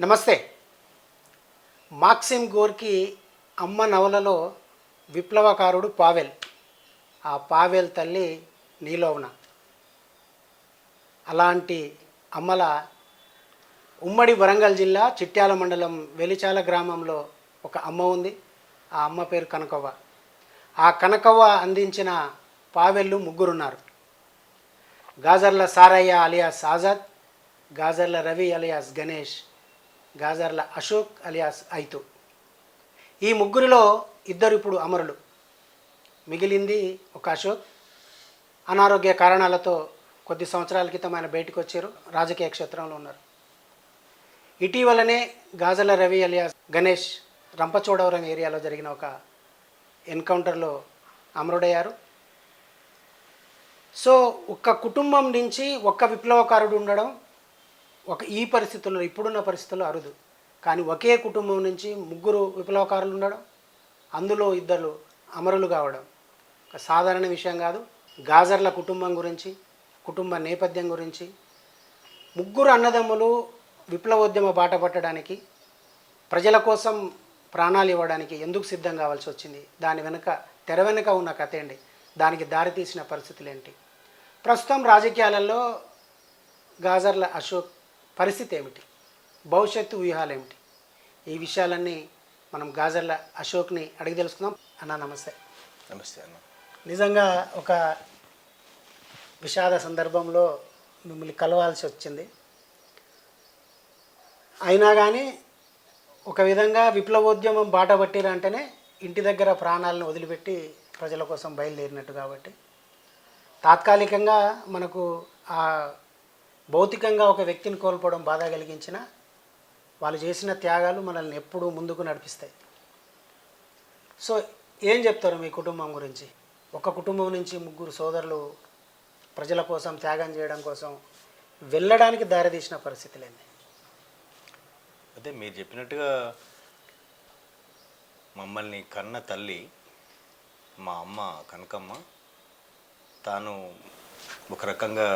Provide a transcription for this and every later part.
నమస్తే. Maxim Gorky అమ్మ నవలలో విప్లవకారుడు పావెల్. ఆ పావెల్ తల్లి నీలోవన. అలాంటి అమ్మల ఉమ్మడి వరంగల్ జిల్లా చిట్యాల మండలం వెలిచాల గ్రామంలో ఒక అమ్మ ఉంది. ఆ అమ్మ పేరు కనకవ్వ. ఆ కనకవ్వ అందించిన పావెళ్ళు ముగ్గురున్నారు. Gajarla Sarayya alias Azad, Gajarla Ravi alias Ganesh, Gajarla Ashok alias Aitu. ఈ ముగ్గురిలో ఇద్దరు ఇప్పుడు అమరులు. మిగిలింది ఒక అశోక్. అనారోగ్య కారణాలతో కొద్ది సంవత్సరాల క్రితం ఆయన బయటకు వచ్చారు, రాజకీయ క్షేత్రంలో ఉన్నారు. ఇటీవలనే గాజర్ల రవి అలియాస్ గణేష్ రంపచోడవరం ఏరియాలో జరిగిన ఒక ఎన్కౌంటర్లో అమరుడయ్యారు. సో ఒక్క కుటుంబం నుంచి ఒక్క విప్లవకారుడు ఉండడం ఈ పరిస్థితుల్లో, ఇప్పుడున్న పరిస్థితుల్లో అరుదు. కానీ ఒకే కుటుంబం నుంచి ముగ్గురు విప్లవకారులు ఉండడం, అందులో ఇద్దరు అమరులు కావడం ఒక సాధారణ విషయం కాదు. గాజర్ల కుటుంబం గురించి, కుటుంబ నేపథ్యం గురించి, ముగ్గురు అన్నదమ్ములు విప్లవోద్యమ బాట పట్టడానికి, ప్రజల కోసం ప్రాణాలు ఇవ్వడానికి ఎందుకు సిద్ధం కావాల్సి వచ్చింది, దాని వెనుక తెర వెనుక ఉన్న కథ ఏంటి, దానికి దారితీసిన పరిస్థితులు ఏంటి, ప్రస్తుతం రాజకీయాలలో గాజర్ల అశోక్ పరిస్థితి ఏమిటి, భవిష్యత్తు వ్యూహాలు ఏమిటి, ఈ విషయాలన్నీ మనం గాజర్ల అశోక్ని అడిగి తెలుసుకుందాం. అన్న నమస్తే. నమస్తే అన్న. నిజంగా ఒక విషాద సందర్భంలో మిమ్మల్ని కలవాల్సి వచ్చింది. అయినా కానీ ఒక విధంగా విప్లవోద్యమం బాట పట్టిరంటేనే ఇంటి దగ్గర ప్రాణాలను వదిలిపెట్టి ప్రజల కోసం బయలుదేరినట్టు. కాబట్టి తాత్కాలికంగా మనకు ఆ భౌతికంగా ఒక వ్యక్తిని కోల్పోవడం బాధ కలిగించిన, వాళ్ళు చేసిన త్యాగాలు మనల్ని ఎప్పుడూ ముందుకు నడిపిస్తాయి. సో ఏం చెప్తారు మీ కుటుంబం గురించి? ఒక కుటుంబం నుంచి ముగ్గురు సోదరులు ప్రజల కోసం త్యాగం చేయడం కోసం వెళ్ళడానికి దారితీసిన పరిస్థితులు ఏంటి? అదే మీరు చెప్పినట్టుగా మమ్మల్ని కన్న తల్లి మా అమ్మ కనకమ్మ, తాను ఒక రకంగా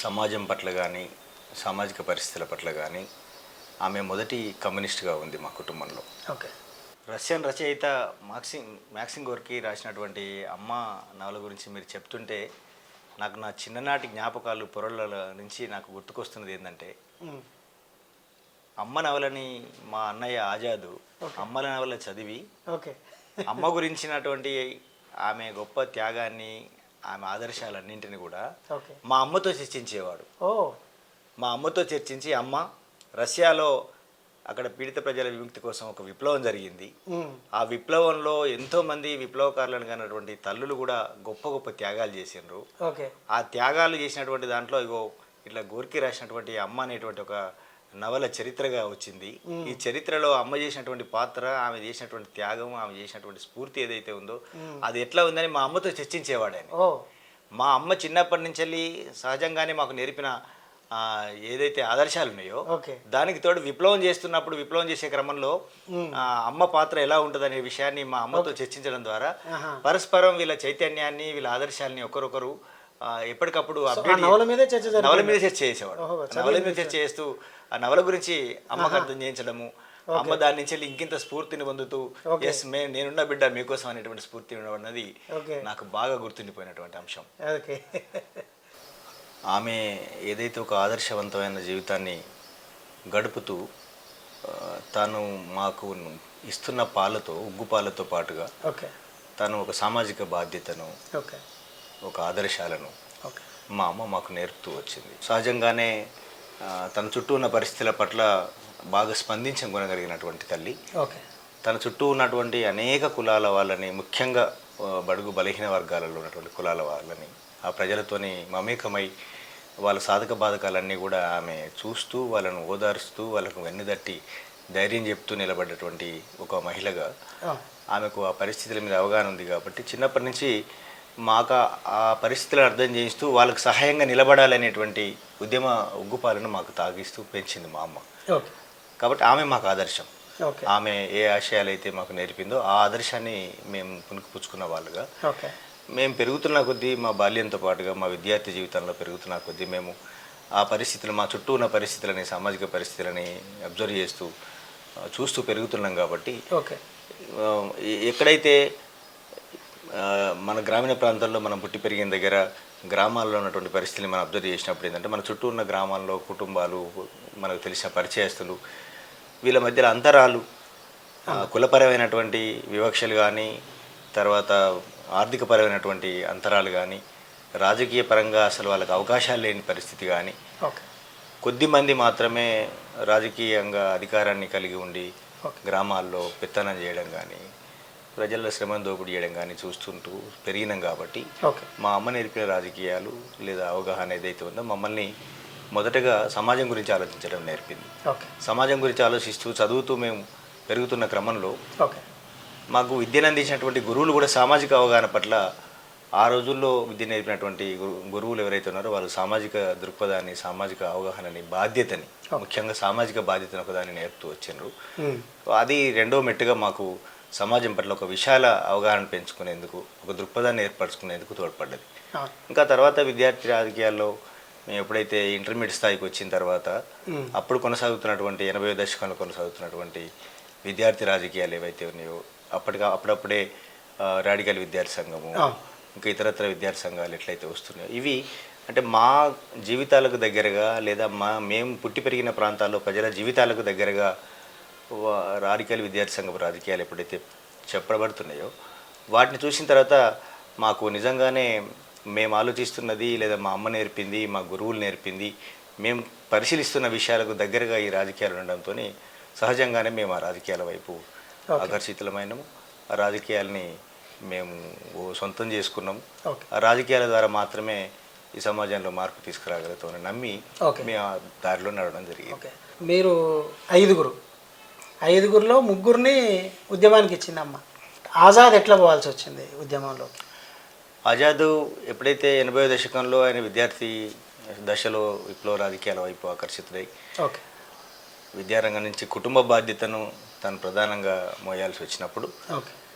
సమాజం పట్ల కానీ సామాజిక పరిస్థితుల పట్ల కానీ ఆమె మొదటి కమ్యూనిస్ట్గా ఉంది మా కుటుంబంలో. ఓకే. రష్యన్ రచయిత మాక్సిమ్ గోర్కీ రాసినటువంటి అమ్మ నవల గురించి మీరు చెప్తుంటే నాకు నా చిన్ననాటి జ్ఞాపకాలు పొరల నుంచి నాకు గుర్తుకొస్తున్నది ఏంటంటే, అమ్మ నవలని మా అన్నయ్య ఆజాదు అమ్మల నవల చదివి అమ్మ గురించినటువంటి ఆమె గొప్ప త్యాగాన్ని, ఆమె ఆదర్శాలన్నింటినీ కూడా మా అమ్మతో చర్చించేవాడు. మా అమ్మతో చర్చించి, అమ్మ రష్యాలో అక్కడ పీడిత ప్రజల విముక్తి కోసం ఒక విప్లవం జరిగింది, ఆ విప్లవంలో ఎంతోమంది విప్లవకారులను కానటువంటి తల్లులు కూడా గొప్ప గొప్ప త్యాగాలు చేసిండ్రు. ఆ త్యాగాలు చేసినటువంటి దాంట్లో ఇట్లా గోర్కీ రాసినటువంటి అమ్మ అనేటువంటి ఒక నవల చరిత్రగా వచ్చింది. ఈ చరిత్రలో అమ్మ చేసినటువంటి పాత్ర, ఆమె చేసినటువంటి త్యాగం, ఆమె చేసినటువంటి స్ఫూర్తి ఏదైతే ఉందో అది ఎట్లా ఉందని మా అమ్మతో చర్చించేవాడు ఆయన. మా అమ్మ చిన్నప్పటి నుంచి వెళ్ళి సహజంగానే మాకు నేర్పిన ఏదైతే ఆదర్శాలు ఉన్నాయో దానికి తోడు విప్లవం చేస్తున్నప్పుడు, విప్లవం చేసే క్రమంలో అమ్మ పాత్ర ఎలా ఉంటుందనే విషయాన్ని మా అమ్మతో చర్చించడం ద్వారా పరస్పరం వీళ్ళ చైతన్యాన్ని, వీళ్ళ ఆదర్శాలని ఒకరొకరు ఎప్పటికప్పుడు నవల మీద చర్చ చేసేవాడు. నవల మీద చర్చ చేస్తూ ఆ నవల గురించి అమ్మకు అర్థం చేయించడము, అమ్మ దాని నుంచి ఇంకింత స్ఫూర్తిని పొందుతూ ఎస్ నేనున్న బిడ్డ మీకోసం అనేటువంటి స్ఫూర్తి అన్నది నాకు బాగా గుర్తుండిపోయినటువంటి అంశం. ఆమె ఏదైతే ఒక ఆదర్శవంతమైన జీవితాన్ని గడుపుతూ తాను మాకు ఇస్తున్న పాలతో, ఉగ్గు పాలతో పాటుగా తను ఒక సామాజిక బాధ్యతను, ఒక ఆదర్శాలను మా అమ్మ మాకు నేర్పుతూ వచ్చింది. సహజంగానే తన చుట్టూ ఉన్న పరిస్థితుల పట్ల బాగా స్పందించగలిగినటువంటి తల్లి. తన చుట్టూ ఉన్నటువంటి అనేక కులాల వాళ్ళని, ముఖ్యంగా బడుగు బలహీన వర్గాలలో ఉన్నటువంటి కులాల వాళ్ళని, ఆ ప్రజలతోని మమేకమై వాళ్ళ సాధక బాధకాలన్నీ కూడా ఆమె చూస్తూ, వాళ్ళను ఓదారుస్తూ, వాళ్ళకు వెన్నుదట్టి ధైర్యం చెప్తూ నిలబడ్డటువంటి ఒక మహిళగా ఆమెకు ఆ పరిస్థితుల మీద అవగాహన ఉంది. కాబట్టి చిన్నప్పటి నుంచి మాకు ఆ పరిస్థితులను అర్థం చేయిస్తూ వాళ్ళకు సహాయంగా నిలబడాలనేటువంటి ఉద్యమ ఉగ్గుపాలను మాకు తాగిస్తూ పెంచింది మా అమ్మ. కాబట్టి ఆమె మాకు ఆదర్శం. ఆమె ఏ ఆశయాలు అయితే మాకు నేర్పిందో ఆ ఆదర్శాన్ని మేము పుణుకుపుచ్చుకున్న వాళ్ళుగా మేము పెరుగుతున్న కొద్దీ, మా బాల్యంతో పాటుగా మా విద్యార్థి జీవితంలో పెరుగుతున్న కొద్దీ మేము ఆ పరిస్థితులు మా చుట్టూ ఉన్న పరిస్థితులని సామాజిక పరిస్థితులని అబ్జర్వ్ చేస్తూ చూస్తూ పెరుగుతున్నాం కాబట్టి ఓకే. ఎక్కడైతే మన గ్రామీణ ప్రాంతాల్లో మనం పుట్టి పెరిగిన దగ్గర గ్రామాల్లో ఉన్నటువంటి పరిస్థితులు మనం అబ్జర్వ్ చేసినప్పుడు ఏంటంటే మన చుట్టూ ఉన్న గ్రామాల్లో కుటుంబాలు మనకు తెలిసిన పరిచయస్తులు వీళ్ళ మధ్యలో అంతరాలు కులపరమైనటువంటి వివక్షలు కానీ తర్వాత ఆర్థికపరమైనటువంటి అంతరాలు కానీ రాజకీయ పరంగా అసలు వాళ్ళకి అవకాశాలు లేని పరిస్థితి కానీ కొద్ది మంది మాత్రమే రాజకీయంగా అధికారాన్ని కలిగి ఉండి గ్రామాల్లో పెత్తనం చేయడం కానీ ప్రజల శ్రమను దోపిడీ చేయడం కానీ చూస్తుంటూ పెరిగినాం కాబట్టి మా అమ్మ నేర్పిన రాజకీయాలు లేదా అవగాహన ఏదైతే ఉందో మమ్మల్ని మొదటగా సమాజం గురించి ఆలోచించడం నేర్పింది. సమాజం గురించి ఆలోచిస్తూ చదువుతూ మేము పెరుగుతున్న క్రమంలో మాకు విద్యను అందించినటువంటి గురువులు కూడా సామాజిక అవగాహన పట్ల ఆ రోజుల్లో విద్య నేర్పినటువంటి గురువులు ఎవరైతే ఉన్నారో వాళ్ళు సామాజిక దృక్పథాన్ని సామాజిక అవగాహనని బాధ్యతని ముఖ్యంగా సామాజిక బాధ్యతను ఒకదాన్ని నేర్పుతూ వచ్చిండ్రు. అది రెండో మెట్టుగా మాకు సమాజం పట్ల ఒక విశాల అవగాహన పెంచుకునేందుకు ఒక దృక్పథాన్ని ఏర్పరచుకునేందుకు తోడ్పడ్డది. ఇంకా తర్వాత విద్యార్థి రాజకీయాల్లో మేము ఎప్పుడైతే ఇంటర్మీడియట్ స్థాయికి వచ్చిన తర్వాత అప్పుడు కొనసాగుతున్నటువంటి 80వ దశకంలో కొనసాగుతున్నటువంటి విద్యార్థి రాజకీయాలు ఏవైతే ఉన్నాయో అప్పుడప్పుడే రాడికల్ విద్యార్థి సంఘము ఇంకా ఇతరత్ర విద్యార్థి సంఘాలు ఎట్లయితే వస్తున్నాయో ఇవి అంటే మా జీవితాలకు దగ్గరగా లేదా మేము పుట్టి పెరిగిన ప్రాంతాల్లో ప్రజల జీవితాలకు దగ్గరగా రాడికల్ విద్యార్థి సంఘం రాజకీయాలు ఎప్పుడైతే చెప్పబడుతున్నాయో వాటిని చూసిన తర్వాత మాకు నిజంగానే మేము ఆలోచిస్తున్నది లేదా మా అమ్మ నేర్పింది మా గురువులు నేర్పింది మేము పరిశీలిస్తున్న విషయాలకు దగ్గరగా ఈ రాజకీయాలు ఉండడంతో సహజంగానే మేము ఆ రాజకీయాల వైపు ఆకర్షితులమైనము. ఆ రాజకీయాల్ని మేము సొంతం చేసుకున్నాము. ఆ రాజకీయాల ద్వారా మాత్రమే ఈ సమాజంలో మార్పు తీసుకురాగలుగుతామని నమ్మి మేము ఆ దారిలో నడవడం జరిగింది. మీరు ఐదుగురిలో ముగ్గురిని ఉద్యమానికి ఇచ్చిందమ్మ. ఆజాద్ ఎట్లా పోవాల్సి వచ్చింది ఉద్యమంలో? ఆజాద్ ఎప్పుడైతే 80వ దశకంలో ఆయన విద్యార్థి దశలో విప్లవ రాజకీయాల వైపు ఆకర్షితుడై విద్యారంగం నుంచి కుటుంబ బాధ్యతను తను ప్రధానంగా మోయాల్సి వచ్చినప్పుడు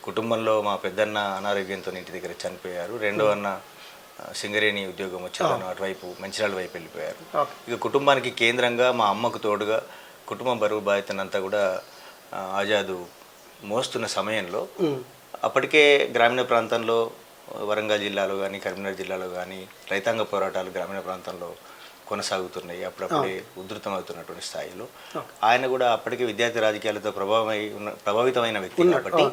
కుటుంబంలో మా పెద్దన్న అనారోగ్యంతో ఇంటి దగ్గర చనిపోయారు. రెండో అన్న సింగరేణి ఉద్యోగం వచ్చి తను అటువైపు మంచిర్యాల వైపు వెళ్ళిపోయారు. ఇక కుటుంబానికి కేంద్రంగా మా అమ్మకు తోడుగా కుటుంబం బరువు బాధ్యతనంతా కూడా ఆజాదు మోస్తున్న సమయంలో అప్పటికే గ్రామీణ ప్రాంతంలో వరంగల్ జిల్లాలో కానీ కరీంనగర్ జిల్లాలో కానీ రైతాంగ పోరాటాలు గ్రామీణ ప్రాంతంలో కొనసాగుతున్నాయి. అప్పుడప్పుడే ఉధృతమవుతున్నటువంటి స్థాయిలో ఆయన కూడా అప్పటికే విద్యార్థి రాజకీయాలతో ప్రభావితమైన వ్యక్తి కాబట్టి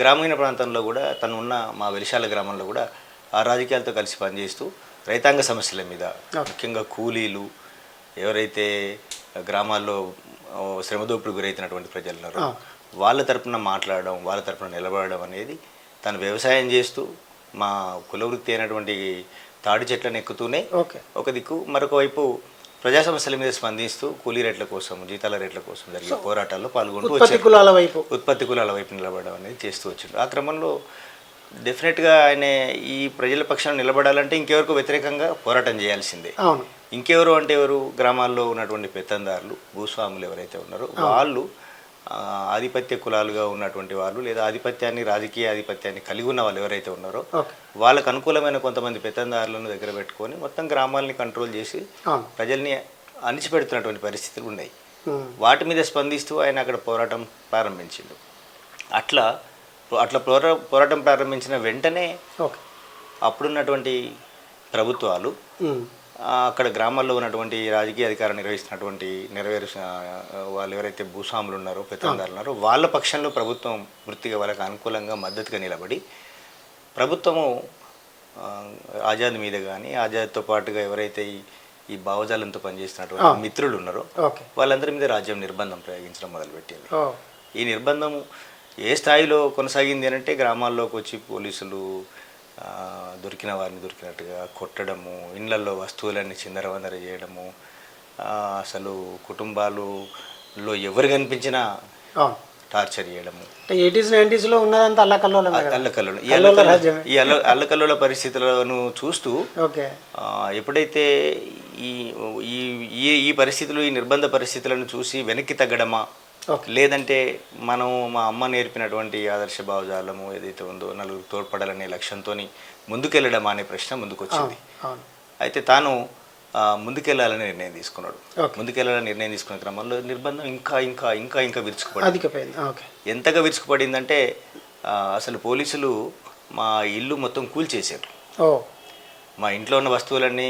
గ్రామీణ ప్రాంతంలో కూడా తను ఉన్న మా వెలిశాల గ్రామంలో కూడా ఆ రాజకీయాలతో కలిసి పనిచేస్తూ రైతాంగ సమస్యల మీద ముఖ్యంగా కూలీలు ఎవరైతే గ్రామాల్లో శ్రమదోపుడు గురైతున్నటువంటి ప్రజలు ఉన్నారో వాళ్ళ తరపున మాట్లాడడం వాళ్ళ తరపున నిలబడడం అనేది తను వ్యవసాయం చేస్తూ మా కులవృత్తి అయినటువంటి తాడి చెట్లను ఎక్కుతూనే ఒక దిక్కు మరొక వైపు ప్రజా సమస్యల మీద స్పందిస్తూ కూలీ రేట్ల కోసం జీతాల రేట్ల కోసం జరిగే పోరాటాల్లో పాల్గొంటూ ఉత్పత్తి కులాల వైపు నిలబడడం అనేది చేస్తూ వచ్చిండు. ఆ క్రమంలో డెఫినెట్గా ఆయన ఈ ప్రజల పక్షాన నిలబడాలంటే ఇంకెవరికి వ్యతిరేకంగా పోరాటం చేయాల్సిందే. ఇంకెవరు అంటే ఎవరు? గ్రామాల్లో ఉన్నటువంటి పెత్తందారులు భూస్వాములు ఎవరైతే ఉన్నారో వాళ్ళు ఆధిపత్య కులాలుగా ఉన్నటువంటి వాళ్ళు లేదా ఆధిపత్యాన్ని రాజకీయ ఆధిపత్యాన్ని కలిగి ఉన్న వాళ్ళు ఎవరైతే ఉన్నారో వాళ్ళకు అనుకూలమైన కొంతమంది పెత్తందారులను దగ్గర పెట్టుకొని మొత్తం గ్రామాలని కంట్రోల్ చేసి ప్రజల్ని అణిచిపెడుతున్నటువంటి పరిస్థితులు ఉన్నాయి. వాటి మీద స్పందిస్తూ ఆయన అక్కడ పోరాటం ప్రారంభించిండు. అట్లా పోరాటం ప్రారంభించిన వెంటనే అప్పుడున్నటువంటి ప్రభుత్వాలు అక్కడ గ్రామాల్లో ఉన్నటువంటి రాజకీయ అధికారం నిర్వహిస్తున్నటువంటి వాళ్ళు ఎవరైతే భూస్వాములు ఉన్నారో పెత్తందారులు ఉన్నారో వాళ్ళ పక్షంలో ప్రభుత్వం వృత్తిగా వాళ్ళకి అనుకూలంగా మద్దతుగా నిలబడి ప్రభుత్వము ఆజాద్ మీద కానీ ఆజాద్తో పాటుగా ఎవరైతే ఈ భావజాలంతో పనిచేస్తున్నటువంటి మిత్రులు ఉన్నారో వాళ్ళందరి మీద రాజ్యం నిర్బంధం ప్రయోగించడం మొదలుపెట్టింది. ఈ నిర్బంధం ఏ స్థాయిలో కొనసాగింది అంటే గ్రామాల్లోకి వచ్చి పోలీసులు దొరికిన వారిని దొరికినట్టుగా కొట్టడము, ఇళ్లలో వస్తువులన్నీ చిందరవందర చేయడము, అసలు కుటుంబాలలో ఎవరు కనిపించినా టార్చర్ చేయడము. 80s 90s ఉన్నదంతా అల్లకల్లోలం. ఈ అల్లకల్లోల పరిస్థితులను చూస్తూ ఎప్పుడైతే ఈ పరిస్థితులు ఈ నిర్బంధ పరిస్థితులను చూసి వెనక్కి తగ్గడమా లేదంటే మనం మా అమ్మ నేర్పినటువంటి ఆదర్శ భావజాలము ఏదైతే ఉందో నలుగురు తోడ్పడాలనే లక్ష్యంతో ముందుకెళ్ళడం అనే ప్రశ్న ముందుకు వచ్చింది. అయితే తాను ముందుకెళ్లాలని నిర్ణయం తీసుకున్నాడు. ముందుకెళ్లాలని నిర్ణయం తీసుకున్న క్రమంలో నిర్బంధం ఇంకా ఇంకా ఇంకా ఇంకా విరుచుకుపడింది. ఎంతగా విరుచుకుపడిందంటే అసలు పోలీసులు మా ఇల్లు మొత్తం కూల్చేశారు. మా ఇంట్లో ఉన్న వస్తువులన్నీ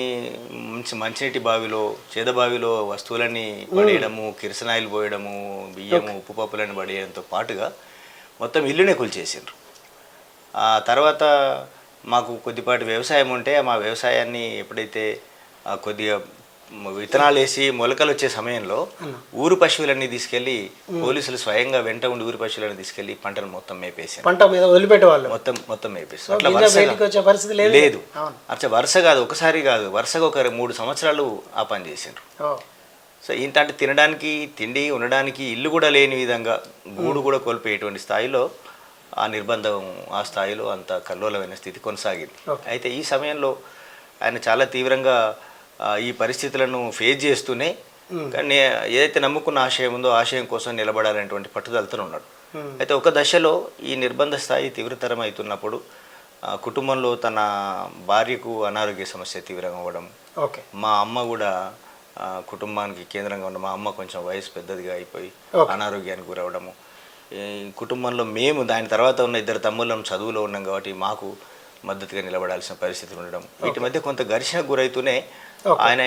మంచినీటి బావిలో చేదబావిలో వస్తువులన్నీ పడేయడము, కిరసనాయిలు పోయడము, బియ్యము, ఉప్పు పప్పులన్నీ పడేయడంతో పాటుగా మొత్తం ఇల్లునే కూల్చేసారు. ఆ తర్వాత మాకు కొద్దిపాటి వ్యవసాయం ఉంటే మా వ్యవసాయాన్ని ఎప్పుడైతే కొద్దిగా విత్తనాలు వేసి మొలకలు వచ్చే సమయంలో ఊరు పశువులన్నీ తీసుకెళ్లి పోలీసులు స్వయంగా వెంట ఉండి ఊరు పశువులను తీసుకెళ్లి పంటను మొత్తం మేపేసారు. పంట మీద వదిలిపెట్టేవాళ్ళు మొత్తం మేపేస్తారు. అట్లా లేదు, అట్లా వరుస కాదు, ఒకసారి కాదు, వరుసగా ఒక 3 సంవత్సరాలు ఆ పని చేసిండ్రు. సో ఏంటంటే తినడానికి తిండి, ఉండడానికి ఇల్లు కూడా లేని విధంగా గూడు కూడా కోల్పోయేటువంటి స్థాయిలో ఆ నిర్బంధం ఆ స్థాయిలో అంత కల్లోలమైన స్థితి కొనసాగింది. అయితే ఈ సమయంలో ఆయన చాలా తీవ్రంగా ఈ పరిస్థితులను ఫేస్ చేస్తూనే కానీ ఏదైతే నమ్ముకున్న ఆశయం ఉందో ఆశయం కోసం నిలబడాలనేటువంటి పట్టుదలతో ఉన్నాడు. అయితే ఒక దశలో ఈ నిర్బంధ స్థాయి తీవ్రతరం అవుతున్నప్పుడు కుటుంబంలో తన భార్యకు అనారోగ్య సమస్య తీవ్రంగా అవ్వడం, మా అమ్మ కూడా కుటుంబానికి కేంద్రంగా ఉన్న మా అమ్మ కొంచెం వయసు పెద్దదిగా అయిపోయి అనారోగ్యానికి గురవడము, కుటుంబంలో మేము దాని తర్వాత ఉన్న 2 తమ్ముళ్ళం చదువులో ఉన్నాం కాబట్టి మాకు మద్దతుగా నిలబడాల్సిన పరిస్థితి ఉండడం, వీటి మధ్య కొంత ఘర్షణకు గురైతూనే ఆయన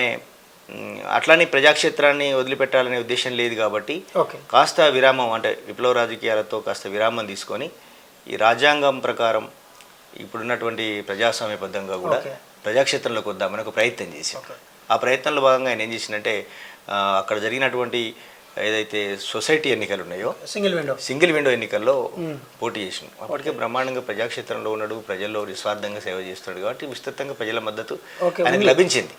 అట్లానే ప్రజాక్షేత్రాన్ని వదిలిపెట్టాలనే ఉద్దేశం లేదు కాబట్టి కాస్త విరామం, అంటే విప్లవ రాజకీయాలతో కాస్త విరామం తీసుకొని ఈ రాజ్యాంగం ప్రకారం ఇప్పుడున్నటువంటి ప్రజాస్వామ్యబద్ధంగా కూడా ప్రజాక్షేత్రంలోకి వద్దామని ఒక ప్రయత్నం చేశాం. ఆ ప్రయత్నంలో భాగంగా ఆయన ఏం చేసిందంటే అక్కడ జరిగినటువంటి ఏదైతే సొసైటీ ఎన్నికలు ఉన్నాయో సింగిల్ విండో ఎన్నికల్లో పోటీ చేసిండు. అప్పటికే బ్రహ్మాండంగా ప్రజాక్షేత్రంలో ఉన్నాడు, ప్రజల్లో నిస్వార్థంగా సేవ చేస్తున్నాడు కాబట్టి విస్తృతంగా ప్రజల మద్దతు ఆయనకు లభించింది.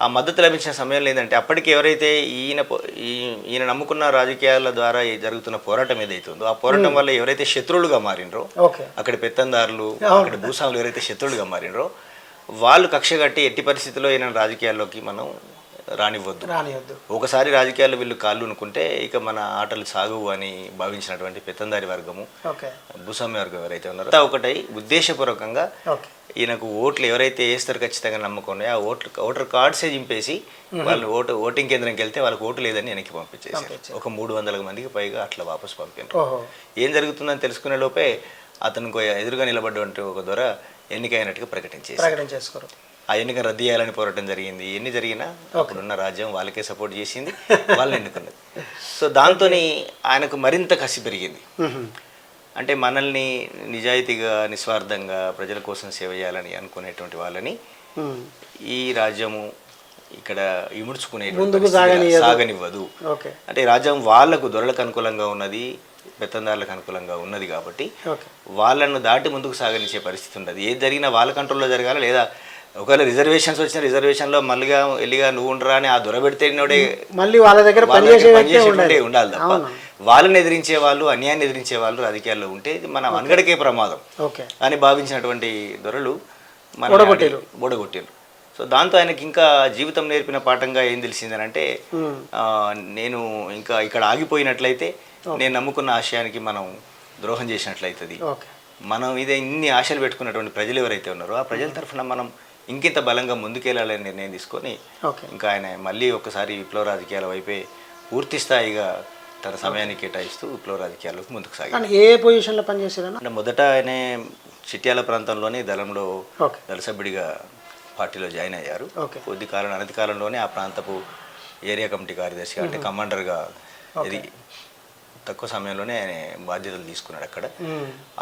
ఆ మద్దతు లభించిన సమయంలో ఏంటంటే అప్పటికి ఎవరైతే ఈయన నమ్ముకున్న రాజకీయాల ద్వారా జరుగుతున్న పోరాటం ఏదైతే ఉందో ఆ పోరాటం వల్ల ఎవరైతే శత్రువులుగా మారినరో, అక్కడ పెత్తందారులు, అక్కడ భూస్వాములు ఎవరైతే శత్రువులుగా మారినరో వాళ్ళు కక్ష కట్టి ఎట్టి పరిస్థితుల్లో ఈయన రాజకీయాల్లోకి మనం రానివ్వద్దు, ఒకసారి రాజకీయాల్లో వీళ్ళు కాళ్ళు అనుకుంటే ఇక మన ఆటలు సాగువు అని భావించినటువంటి పెత్తందారి వర్గము, భూస్వామ్య వర్గం ఎవరైతే ఉన్నారో ఒకటై ఉద్దేశపూర్వకంగా ఈయనకు ఓట్లు ఎవరైతే వేస్తారు ఖచ్చితంగా నమ్మకం ఆ ఓటర్ కార్డ్సే చింపేసి వాళ్ళు ఓటింగ్ కేంద్రంకి వెళ్తే వాళ్ళకి ఓటు లేదని వెనక్కి పంపించేసారు. ఒక 300 మందికి పైగా అట్లా వాపసు పంపారు. ఏం జరుగుతుందని తెలుసుకునే లోపే అతనికి ఎదురుగా నిలబడ్డ ఒక ద్వారా ఎన్నికైనట్టుగా ప్రకటించేసుకోరు. ఆ ఎన్నిక రద్దు చేయాలని పోరాటం జరిగింది. ఎన్ని జరిగినా అప్పుడున్న రాజ్యం వాళ్ళకే సపోర్ట్ చేసింది, వాళ్ళని ఎన్నుకున్నది. సో దాంతో ఆయనకు మరింత కసి పెరిగింది. అంటే మనల్ని నిజాయితీగా నిస్వార్థంగా ప్రజల కోసం సేవ చేయాలని అనుకునేటువంటి వాళ్ళని ఈ రాజ్యము ఇక్కడ ఇముడ్చుకునే సాగనివ్వదు. అంటే రాజ్యం వాళ్లకు దొరలకు అనుకూలంగా ఉన్నది, పెత్తందారులకు అనుకూలంగా ఉన్నది కాబట్టి వాళ్ళను దాటి ముందుకు సాగనిచ్చే పరిస్థితి ఉండదు. ఏది జరిగినా వాళ్ళ కంట్రోల్లో జరగాలి, లేదా ఒకవేళ రిజర్వేషన్స్ వచ్చిన రిజర్వేషన్లో మళ్ళీగా వెళ్ళిగా నువ్వు ఉండరా అని ఆ దొరబెడితేనోడే మళ్ళీ వాళ్ళ దగ్గర పనిచేసే ఉండాలి తప్ప వాళ్ళని ఎదిరించే వాళ్ళు, అన్యాయాన్ని ఎదిరించే వాళ్ళు రాజకీయాల్లో ఉంటే మన మనగడకే ప్రమాదం అని భావించినటువంటి దొరలు బోడగొట్టారు. సో దాంతో ఆయనకి ఇంకా జీవితం నేర్పిన పాఠంగా ఏం తెలిసిందని అంటే నేను ఇంకా ఇక్కడ ఆగిపోయినట్లయితే నేను నమ్ముకున్న ఆశయానికి మనం ద్రోహం చేసినట్లయితుంది. మనం ఇదే ఇన్ని ఆశలు పెట్టుకున్నటువంటి ప్రజలు ఎవరైతే ఉన్నారో ఆ ప్రజల తరఫున మనం ఇంకింత బలంగా ముందుకెళ్ళాలని నిర్ణయం తీసుకొని ఇంకా ఆయన మళ్ళీ ఒకసారి విప్లవ రాజకీయాల వైపే పూర్తి స్థాయిగా తన సమయాన్ని కేటాయిస్తూ విప్లవ రాజకీయాలకు ముందుకు సాగారు. ఏ పొజిషన్లో పనిచేశారు అంటే మొదట ఆయన చిట్యాల ప్రాంతంలోనే దళంలో దళ సభ్యుడిగా పార్టీలో జాయిన్ అయ్యారు. అనతి కాలంలోనే ఆ ప్రాంతపు ఏరియా కమిటీ కార్యదర్శిగా అంటే కమాండర్గా ఎదిగి తక్కువ సమయంలోనే ఆయన బాధ్యతలు తీసుకున్నాడు అక్కడ.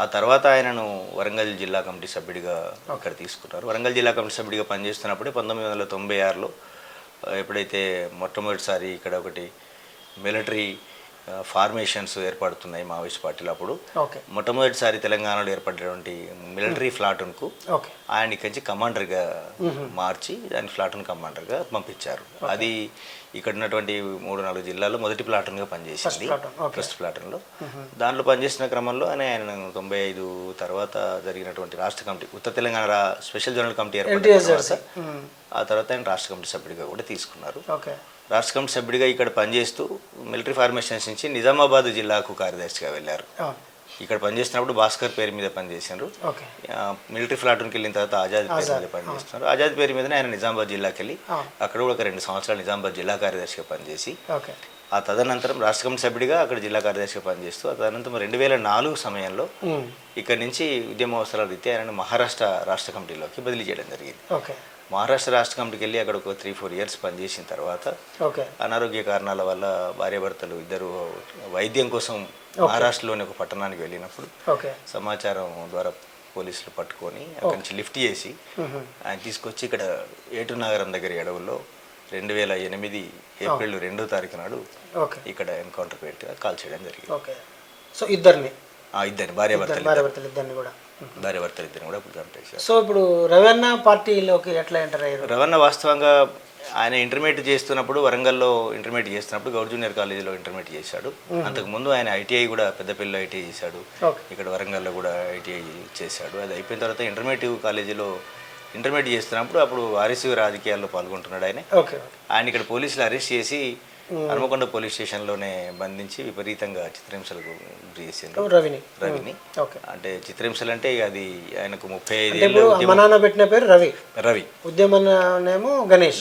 ఆ తర్వాత ఆయనను వరంగల్ జిల్లా కమిటీ సభ్యుడిగా అక్కడ తీసుకున్నారు. వరంగల్ జిల్లా కమిటీ సభ్యుడిగా పనిచేస్తున్నప్పుడే 1996లో ఎప్పుడైతే మొట్టమొదటిసారి ఇక్కడ ఒకటి మిలిటరీ ఫార్మేషన్స్ ఏర్పడుతున్నాయి మావోయిస్ట్ పార్టీలో, అప్పుడు మొట్టమొదటిసారి తెలంగాణలో ఏర్పడినటువంటి మిలిటరీ ప్లాటూన్కు ఆయన ఇక్కడి నుంచి కమాండర్గా మార్చి దాని ప్లాటూన్ కమాండర్గా పంపించారు. అది ఇక్కడ ఉన్నటువంటి 3-4 జిల్లాల్లో మొదటి ప్లాటూన్గా పనిచేసింది, ఫస్ట్ ప్లాటూన్లో. దాంట్లో పనిచేసిన క్రమంలో ఆయన 95 తర్వాత జరిగినటువంటి రాష్ట్ర కమిటీ ఉత్తర తెలంగాణ స్పెషల్ జనరల్ కమిటీ ఏర్పడింది. ఆ తర్వాత ఆయన రాష్ట్ర కమిటీ సభ్యుడిగా కూడా తీసుకున్నారు. రాష్ట్ర కమిటీ సభ్యుడిగా ఇక్కడ పనిచేస్తూ మిలిటరీ ఫార్మేషన్స్ నుంచి నిజామాబాద్ జిల్లాకు కార్యదర్శిగా వెళ్ళారు. ఇక్కడ పనిచేస్తున్నప్పుడు భాస్కర్ పేరు మీద పనిచేసినారు. ఓకే. మిలిటరీ ప్లాటూన్కి వెళ్ళిన తర్వాత ఆజాద్ పేరు మీద పనిచేస్తున్నారు. ఆజాద్ పేరు మీదనే ఆయన నిజామాబాద్ జిల్లాకి వెళ్ళి అక్కడ కూడా ఒక 2 సంవత్సరాలు నిజామాబాద్ జిల్లా కార్యదర్శిగా పనిచేసి ఓకే. ఆ తదనంతరం రాష్ట్ర కమిటీ సభ్యుడిగా అక్కడ జిల్లా కార్యదర్శిగా పనిచేస్తూ ఆ తదనంతరం 2004 సమయంలో ఇక్కడ నుంచి ఉద్యమ అవసరాల రీత్యా ఆయన మహారాష్ట్ర రాష్ట్ర కమిటీలోకి బదిలీ చేయడం జరిగింది. ఓకే. మహారాష్ట్ర రాష్ట్ర కమిటీకి వెళ్ళి అక్కడ ఒక 3-4 ఇయర్స్ పనిచేసిన తర్వాత ఓకే. అనారోగ్య కారణాల వల్ల భార్యాభర్తలు ఇద్దరు వైద్యం కోసం మహారాష్ట్రలోని ఒక పట్టణానికి వెళ్ళినప్పుడు ఓకే. సమాచారం ద్వారా పోలీసులు పట్టుకొని అక్కడి నుంచి లిఫ్ట్ చేసి ఆయన తీసుకొచ్చి ఇక్కడ ఏటు నగరం దగ్గర అడవుల్లో 2008 ఏప్రిల్ 2వ తారీఖు నాడు ఇక్కడ ఎన్కౌంటర్ పెట్టి కాల్ చేయడం జరిగింది. ఓకే. సో ఇద్దరిని భార్యాభర్తలు ఇద్దరిని కూడా ఇప్పుడు చంపేశారు. సో ఇప్పుడు రవణ పార్టీలోకి ఎట్లా ఎంటర్ అయ్యారు? రవణ వాస్తవంగా ఆయన ఇంటర్మీడియట్ చేస్తున్నప్పుడు వరంగల్లో ఇంటర్మీడియట్ చేస్తున్నప్పుడు గౌడ్ జూనియర్ కాలేజీలో ఇంటర్మీడియట్ చేశాడు. అంతకుముందు ఆయన ఐటీఐ కూడా పెద్దపల్లిలో ఐటీఐ చేశాడు. ఇక్కడ వరంగల్లో కూడా ఐటీఐ చేశాడు. అది అయిపోయిన తర్వాత ఇంటర్మీడియట్ కాలేజీలో ఇంటర్మీడియట్ చేస్తున్నప్పుడు అప్పుడు ఆర్ఎస్యూ రాజకీయాల్లో పాల్గొంటున్నాడు ఆయన. ఆయన ఇక్కడ పోలీసులు అరెస్ట్ చేసి హనుమకొండ పోలీస్ స్టేషన్లోనే బంధించి విపరీతంగా చిత్రహింసలకు గురి చేసిండ్రు రవిని. అంటే చిత్రహింసలు అంటే అది ఆయనకు 35 ఏళ్ళు పెట్టిన పేరు రవి, ఉద్యమనేమో గణేష్.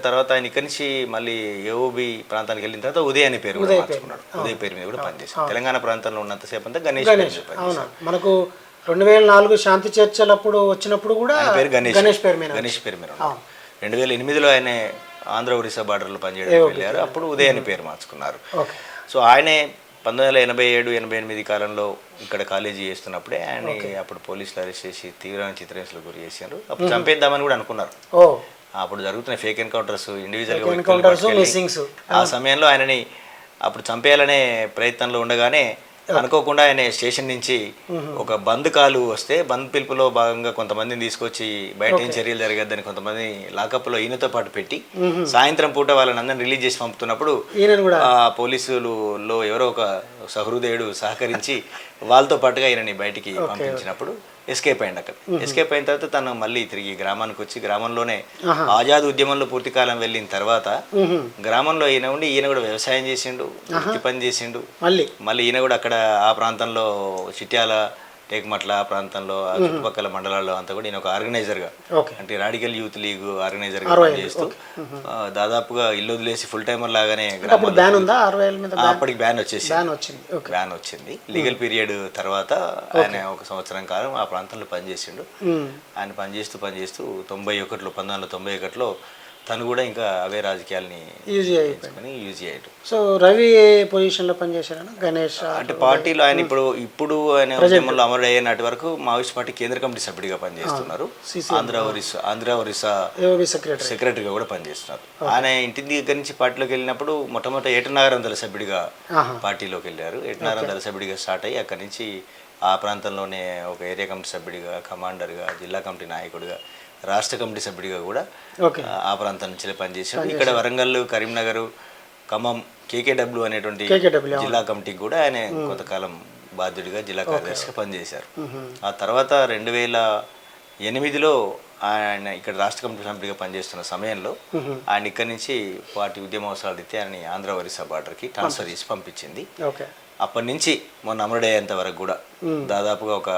తర్వాత ఆయన ఇక్కడి నుంచి మళ్ళీ ఏఓబి ప్రాంతానికి వెళ్ళిన తర్వాత ఉదయ్ అనే పేరు కూడా మార్చుకున్నాడు. ఉదయ్ పేరు మీద కూడా పనిచేశాడు. తెలంగాణ ప్రాంతంలో ఉన్నంతసేపు అంతా గణేష్. మనకు 2004 శాంతి చర్చలప్పుడు వచ్చినప్పుడు కూడా గణేష్ పేరు మీద 2008లో ఆయన ఆంధ్ర ఒరిస్సా బార్డర్లో పనిచేయడానికి వెళ్ళారు. అప్పుడు ఉదయ్ అని పేరు మార్చుకున్నారు. సో ఆయనే 1987-88 కాలంలో ఇక్కడ కాలేజీ చేస్తున్నప్పుడే ఆయన అప్పుడు పోలీసులు అరెస్ట్ చేసి తీవ్రమైన చిత్రహింసలకు గురి చేశారు. అప్పుడు చంపేద్దామని కూడా అనుకున్నారు. అప్పుడు జరుగుతున్న ఫేక్ ఎన్కౌంటర్స్, ఇండివిజువల్ ఆ సమయంలో ఆయనని అప్పుడు చంపేయాలనే ప్రయత్నంలో ఉండగానే అనుకోకుండా ఆయన స్టేషన్ నుంచి ఒక బంద్ కాలు వస్తే బంద్ పిలుపులో భాగంగా కొంతమందిని తీసుకొచ్చి బయట ఏం చర్యలు జరగద్దని కొంతమంది లాకప్లో ఈయనతో పాటు పెట్టి సాయంత్రం పూట వాళ్ళని అందరిని రిలీజ్ చేసి పంపుతున్నప్పుడు ఆ పోలీసులలో ఎవరో ఒక సహృదయుడు సహకరించి వాళ్ళతో పాటుగా ఈయనని బయటికి పంపించినప్పుడు ఎస్కేప్ అయ్యింది. అక్కడ ఎస్కేప్ అయిన తర్వాత తను మళ్ళీ తిరిగి గ్రామానికి వచ్చి గ్రామంలోనే ఆజాద్ ఉద్యమంలో పూర్తి కాలం వెళ్ళిన తర్వాత గ్రామంలో ఈయన కూడా వ్యవసాయం చేసిండు, వృత్తి పని చేసిండు. మళ్ళీ ఈయన కూడా అక్కడ ఆ ప్రాంతంలో చిట్యాల, టేకుమట్ల ఆ ప్రాంతంలో ఆ చుట్టుపక్కల మండలాల్లో అంతా కూడా ఈయన ఒక ఆర్గనైజర్గా అంటే రాడికల్ యూత్ లీగ్ ఆర్గనైజర్గా పనిచేస్తూ దాదాపుగా ఇల్లు వదిలేసి ఫుల్ టైమర్ లాగానే అప్పటికి బ్యాన్ వచ్చింది. లీగల్ పీరియడ్ తర్వాత ఆయన 1 సంవత్సరం కాలం ఆ ప్రాంతంలో పనిచేసిండు. ఆయన పనిచేస్తూ 1991లో తను కూడా ఇంకా అవే రాజకీయాలని యూజ్ అయ్యాడు. సో రవి ఏ పొజిషన్లో పనిచేశాడు? గణేష్ అంటే పార్టీలో ఆయన ఇప్పుడు ఆయన ఉద్యమంలో అమరుడు అయ్యే నాటి వరకు మావోయిస్ట్ పార్టీ కేంద్ర కమిటీ సభ్యుడిగా పనిచేస్తున్నారు. ఆంధ్ర ఒరిస్సా సెక్రటరీగా కూడా పనిచేస్తున్నారు. ఆయన ఇంటి దగ్గర నుంచి పార్టీలోకి వెళ్ళినప్పుడు మొట్టమొదటి ఏటనగరం దళ సభ్యుడిగా పార్టీలోకి వెళ్ళారు. ఏటనగరం దళ సభ్యుడిగా స్టార్ట్ అయ్యి అక్కడి నుంచి ఆ ప్రాంతంలోనే ఒక ఏరియా కమిటీ సభ్యుడిగా, కమాండర్గా, జిల్లా కమిటీ నాయకుడిగా, రాష్ట్ర కమిటీ సభ్యుడిగా కూడా ఆ ప్రాంతం నుంచి పనిచేశాడు. ఇక్కడ వరంగల్, కరీంనగర్, ఖమ్మం కేకేడబ్ల్యూ అనేటువంటి జిల్లా కమిటీకి కూడా ఆయన కొంతకాలం బాధ్యుడిగా జిల్లా కార్యదర్శిగా పనిచేశారు. ఆ తర్వాత 2008లో ఆయన ఇక్కడ రాష్ట్ర కమిటీ సభ్యుడిగా పనిచేస్తున్న సమయంలో ఆయన ఇక్కడి నుంచి పార్టీ ఉద్యమ అవసరాలు రీత్యా ఆయన ఆంధ్ర ఒరిస్సా బార్డర్కి ట్రాన్స్ఫర్ చేసి పంపించింది. అప్పటి నుంచి మొన్న అమరుడయ్యేంత వరకు కూడా దాదాపుగా ఒక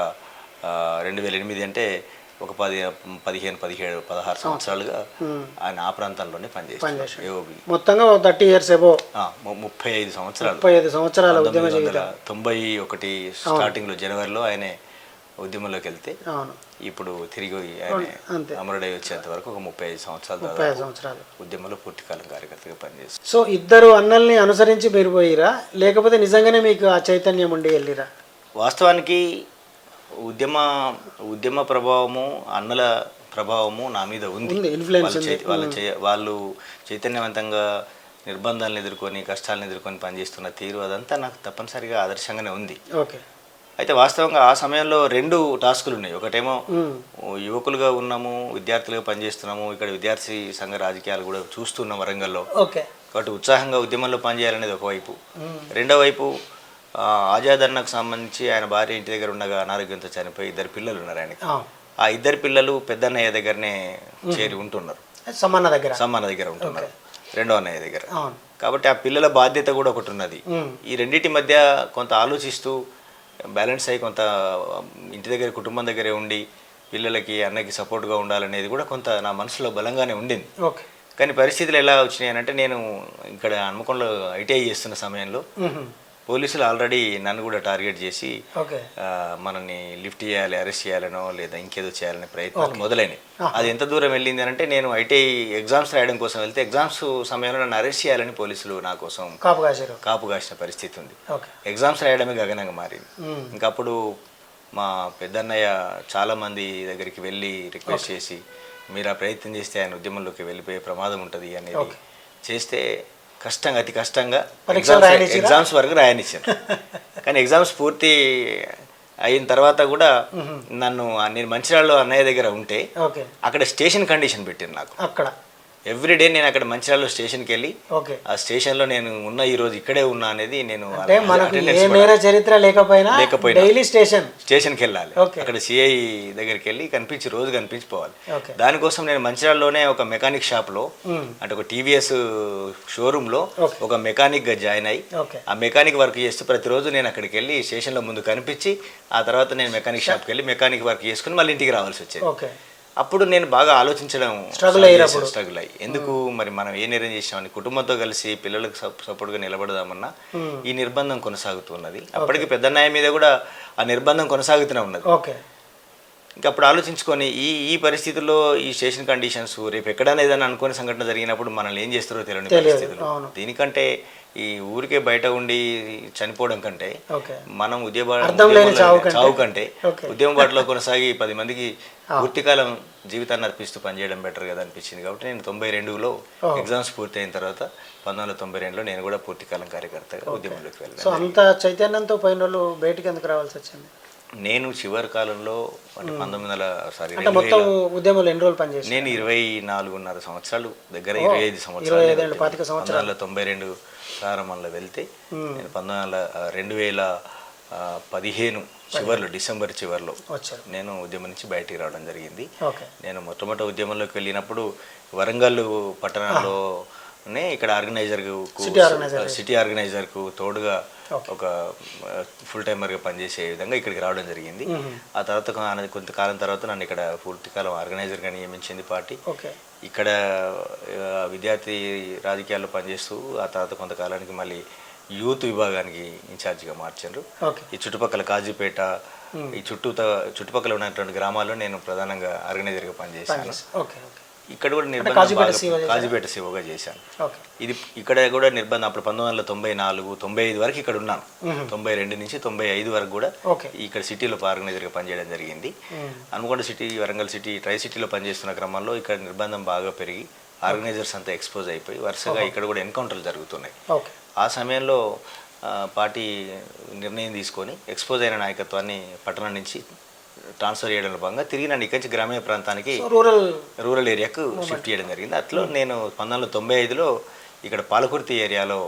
2008 అంటే ఒక 16 సంవత్సరాలుగా ఆయన ఆ ప్రాంతంలోనే పనిచేస్తారు. మొత్తంగా 30 years అబౌవ్ 35 సంవత్సరాలు 1991 స్టార్టింగ్లో జనవరిలో ఆయన ఉద్యమంలోకి వెళ్తే ఇప్పుడు తిరిగి ఆయన అమరుడై వచ్చేంత వరకు ఒక 35 సంవత్సరాలు ఉద్యమంలో పూర్తికాలం కార్యకర్తగా పనిచేస్తారు. సో ఇద్దరు అన్నల్ని అనుసరించి మీరు పోయిరా, లేకపోతే నిజంగానే మీకు ఆ చైతన్యం ఉండి వెళ్ళిరా? వాస్తవానికి ఉద్యమ ప్రభావము, అన్నల ప్రభావము నా మీద ఉంది. వాళ్ళు చైతన్యవంతంగా నిర్బంధాలను ఎదుర్కొని, కష్టాలను ఎదుర్కొని పనిచేస్తున్న తీరు అదంతా నాకు తప్పనిసరిగా ఆదర్శంగానే ఉంది. అయితే వాస్తవంగా ఆ సమయంలో 2 టాస్కులు ఉన్నాయి. ఒకటేమో యువకులుగా ఉన్నాము, విద్యార్థులుగా పనిచేస్తున్నాము, ఇక్కడ విద్యార్థి సంఘ రాజకీయాలు కూడా చూస్తున్నాం వరంగల్లో, కాబట్టి ఉత్సాహంగా ఉద్యమంలో పనిచేయాలనేది ఒకవైపు. రెండో వైపు ఆజాద్ అన్నకు సంబంధించి ఆయన భార్య ఇంటి దగ్గర ఉండగా అనారోగ్యంతో చనిపోయి 2 పిల్లలు ఉన్నారు ఆయనకి. ఆ 2 పిల్లలు పెద్దన్నయ్య దగ్గరనే చేరి ఉంటున్నారు, సమ్మన్న దగ్గర ఉంటున్నారు, రెండో అన్నయ్య దగ్గర. కాబట్టి ఆ పిల్లల బాధ్యత కూడా ఒకటి ఉన్నది. ఈ రెండింటి మధ్య కొంత ఆలోచిస్తూ బ్యాలెన్స్ అయ్యి కొంత ఇంటి దగ్గర కుటుంబం దగ్గరే ఉండి పిల్లలకి అన్నకి సపోర్ట్గా ఉండాలనేది కూడా కొంత నా మనసులో బలంగానే ఉండింది. ఓకే. కానీ పరిస్థితులు ఎలా వచ్చినాయి అంటే నేను ఇక్కడ హన్మకొండలో ఐటీఐ చేస్తున్న సమయంలో పోలీసులు ఆల్రెడీ నన్ను కూడా టార్గెట్ చేసి మనల్ని లిఫ్ట్ చేయాలి, అరెస్ట్ చేయాలనో లేదా ఇంకేదో చేయాలనే ప్రయత్నాలు మొదలైనవి. అది ఎంత దూరం వెళ్ళింది అంటే నేను ఐటీఐ ఎగ్జామ్స్ రాయడం కోసం వెళ్తే ఎగ్జామ్స్ సమయంలో నన్ను అరెస్ట్ చేయాలని పోలీసులు నా కోసం కాపు కాసిన పరిస్థితి ఉంది. ఎగ్జామ్స్ రాయడమే గగనంగా మారింది. ఇంకప్పుడు మా పెద్దన్నయ్య చాలామంది దగ్గరికి వెళ్ళి రిక్వెస్ట్ చేసి మీరు ఆ ప్రయత్నం చేస్తే ఆయన ఉద్యమంలోకి వెళ్ళిపోయే ప్రమాదం ఉంటుంది అనేది చేస్తే కష్టంగా అతి కష్టంగా ఎగ్జామ్స్ వరకు రాయనిచ్చాను. కానీ ఎగ్జామ్స్ పూర్తి అయిన తర్వాత కూడా నేను మంచిర్యాలలో అన్నయ్య దగ్గర ఉంటే అక్కడ స్టేషన్ కండిషన్ పెట్టాను నాకు. అక్కడ ఎవ్రీడే నేను అక్కడ మంచిర్యాలలో స్టేషన్కి వెళ్ళి ఆ స్టేషన్లో నేను ఉన్న ఈ రోజు ఇక్కడే ఉన్నా అనేది నేను చరిత్ర లేకపోయినా స్టేషన్కి వెళ్ళాలి. అక్కడ సిఐ దగ్గరికి వెళ్ళి రోజు కనిపించిపోవాలి. దానికోసం నేను మంచిర్యాలలోనే ఒక మెకానిక్ షాప్లో అంటే ఒక టీవీఎస్ షోరూంలో ఒక మెకానిక్గా జాయిన్ అయ్యి ఆ మెకానిక్ వర్క్ చేస్తూ ప్రతిరోజు నేను అక్కడికి వెళ్ళి స్టేషన్లో ముందు కనిపించి ఆ తర్వాత నేను మెకానిక్ షాప్కి వెళ్ళి మెకానిక్ వర్క్ చేసుకుని మళ్ళీ ఇంటికి రావాల్సి వచ్చేది. అప్పుడు నేను బాగా ఆలోచించడం స్ట్రగుల్ అయ్యి ఎందుకు మరి మనం ఏ నిర్ణయం చేసామని కుటుంబంతో కలిసి పిల్లలకు సపోర్ట్గా నిలబడదామన్నా ఈ నిర్బంధం కొనసాగుతున్నది. అప్పటికి పెద్దన్నయ్య మీద కూడా ఆ నిర్బంధం కొనసాగుతూనే ఉన్నది. ఇంకా అప్పుడు ఆలోచించుకొని ఈ పరిస్థితుల్లో ఈ స్టేషన్ కండిషన్స్ రేపు ఎక్కడైనా ఏదైనా అనుకోని సంఘటన జరిగినప్పుడు మనల్ని ఏం చేస్తారో తెలియని పరిస్థితులు. దీనికంటే ఈ ఊరికే బయట ఉండి చనిపోవడం కంటే మనం చావు కంటే ఉద్యమ బాటలో కొనసాగి 10 మందికి పూర్తికాలం జీవితాన్ని అర్పిస్తూ పనిచేయడం బెటర్ కదా అనిపించింది. కాబట్టి నేను 92లో ఎగ్జామ్స్ పూర్తి అయిన తర్వాత 1992లో నేను కూడా పూర్తికాలం కార్యకర్తగా ఉద్యమంలోకి వెళ్ళాను. సో అంత చైతన్యంతో పోయిన వాళ్ళు బయటికి ఎందుకు రావాల్సి వచ్చింది? నేను చివరి కాలంలో అంటే 1900 ఎన్ని రోజులు పనిచేసి నేను 24.5 సంవత్సరాలు దగ్గర 25 సంవత్సరాలు 1992 ప్రారంభంలో వెళ్తే నేను 2015 చివరిలో డిసెంబర్ చివరిలో నేను ఉద్యమం నుంచి బయటికి రావడం జరిగింది. నేను మొట్టమొదటి ఉద్యమంలోకి వెళ్ళినప్పుడు వరంగల్ పట్టణంలోనే ఇక్కడ సిటీ ఆర్గనైజర్కు తోడుగా ఒక ఫుల్ టైమర్గా పనిచేసే విధంగా ఇక్కడికి రావడం జరిగింది. ఆ తర్వాత కొంతకాలం తర్వాత నన్ను ఇక్కడ పూర్తికాలం ఆర్గనైజర్గా నియమించింది పార్టీ. ఇక్కడ విద్యార్థి రాజకీయాల్లో పనిచేస్తూ ఆ తర్వాత కొంతకాలానికి మళ్ళీ యూత్ విభాగానికి ఇన్ఛార్జిగా మార్చారు. ఈ చుట్టుపక్కల కాజీపేట ఈ చుట్టుపక్కల ఉన్నటువంటి గ్రామాల్లో నేను ప్రధానంగా ఆర్గనైజర్గా పనిచేశాను. ఇక్కడ కూడా నిర్బంధం కాజీపేట సేవగా చేశాను. ఇది ఇక్కడ కూడా నిర్బంధం అప్పుడు 1994-95 వరకు ఇక్కడ ఉన్నాను. 92 నుంచి 95 వరకు కూడా ఇక్కడ సిటీలో ఆర్గనైజర్గా పనిచేయడం జరిగింది. Hanamkonda city, Warangal city, try సిటీలో పనిచేస్తున్న క్రమంలో ఇక్కడ నిర్బంధం బాగా పెరిగి ఆర్గనైజర్స్ అంతా ఎక్స్పోజ్ అయిపోయి వరుసగా ఇక్కడ కూడా ఎన్కౌంటర్లు జరుగుతున్నాయి. ఆ సమయంలో పార్టీ నిర్ణయం తీసుకొని ఎక్స్పోజ్ అయిన నాయకత్వాన్ని పట్టణం నుంచి ట్రాన్స్ఫర్ చేయడంలో భాగంగా తిరిగి నన్ను ఇక్కడి నుంచి గ్రామీణ ప్రాంతానికి రూరల్ ఏరియాకు షిఫ్ట్ చేయడం జరిగింది. అట్లా నేను 1995లో ఇక్కడ పాలకుర్తి ఏరియాలో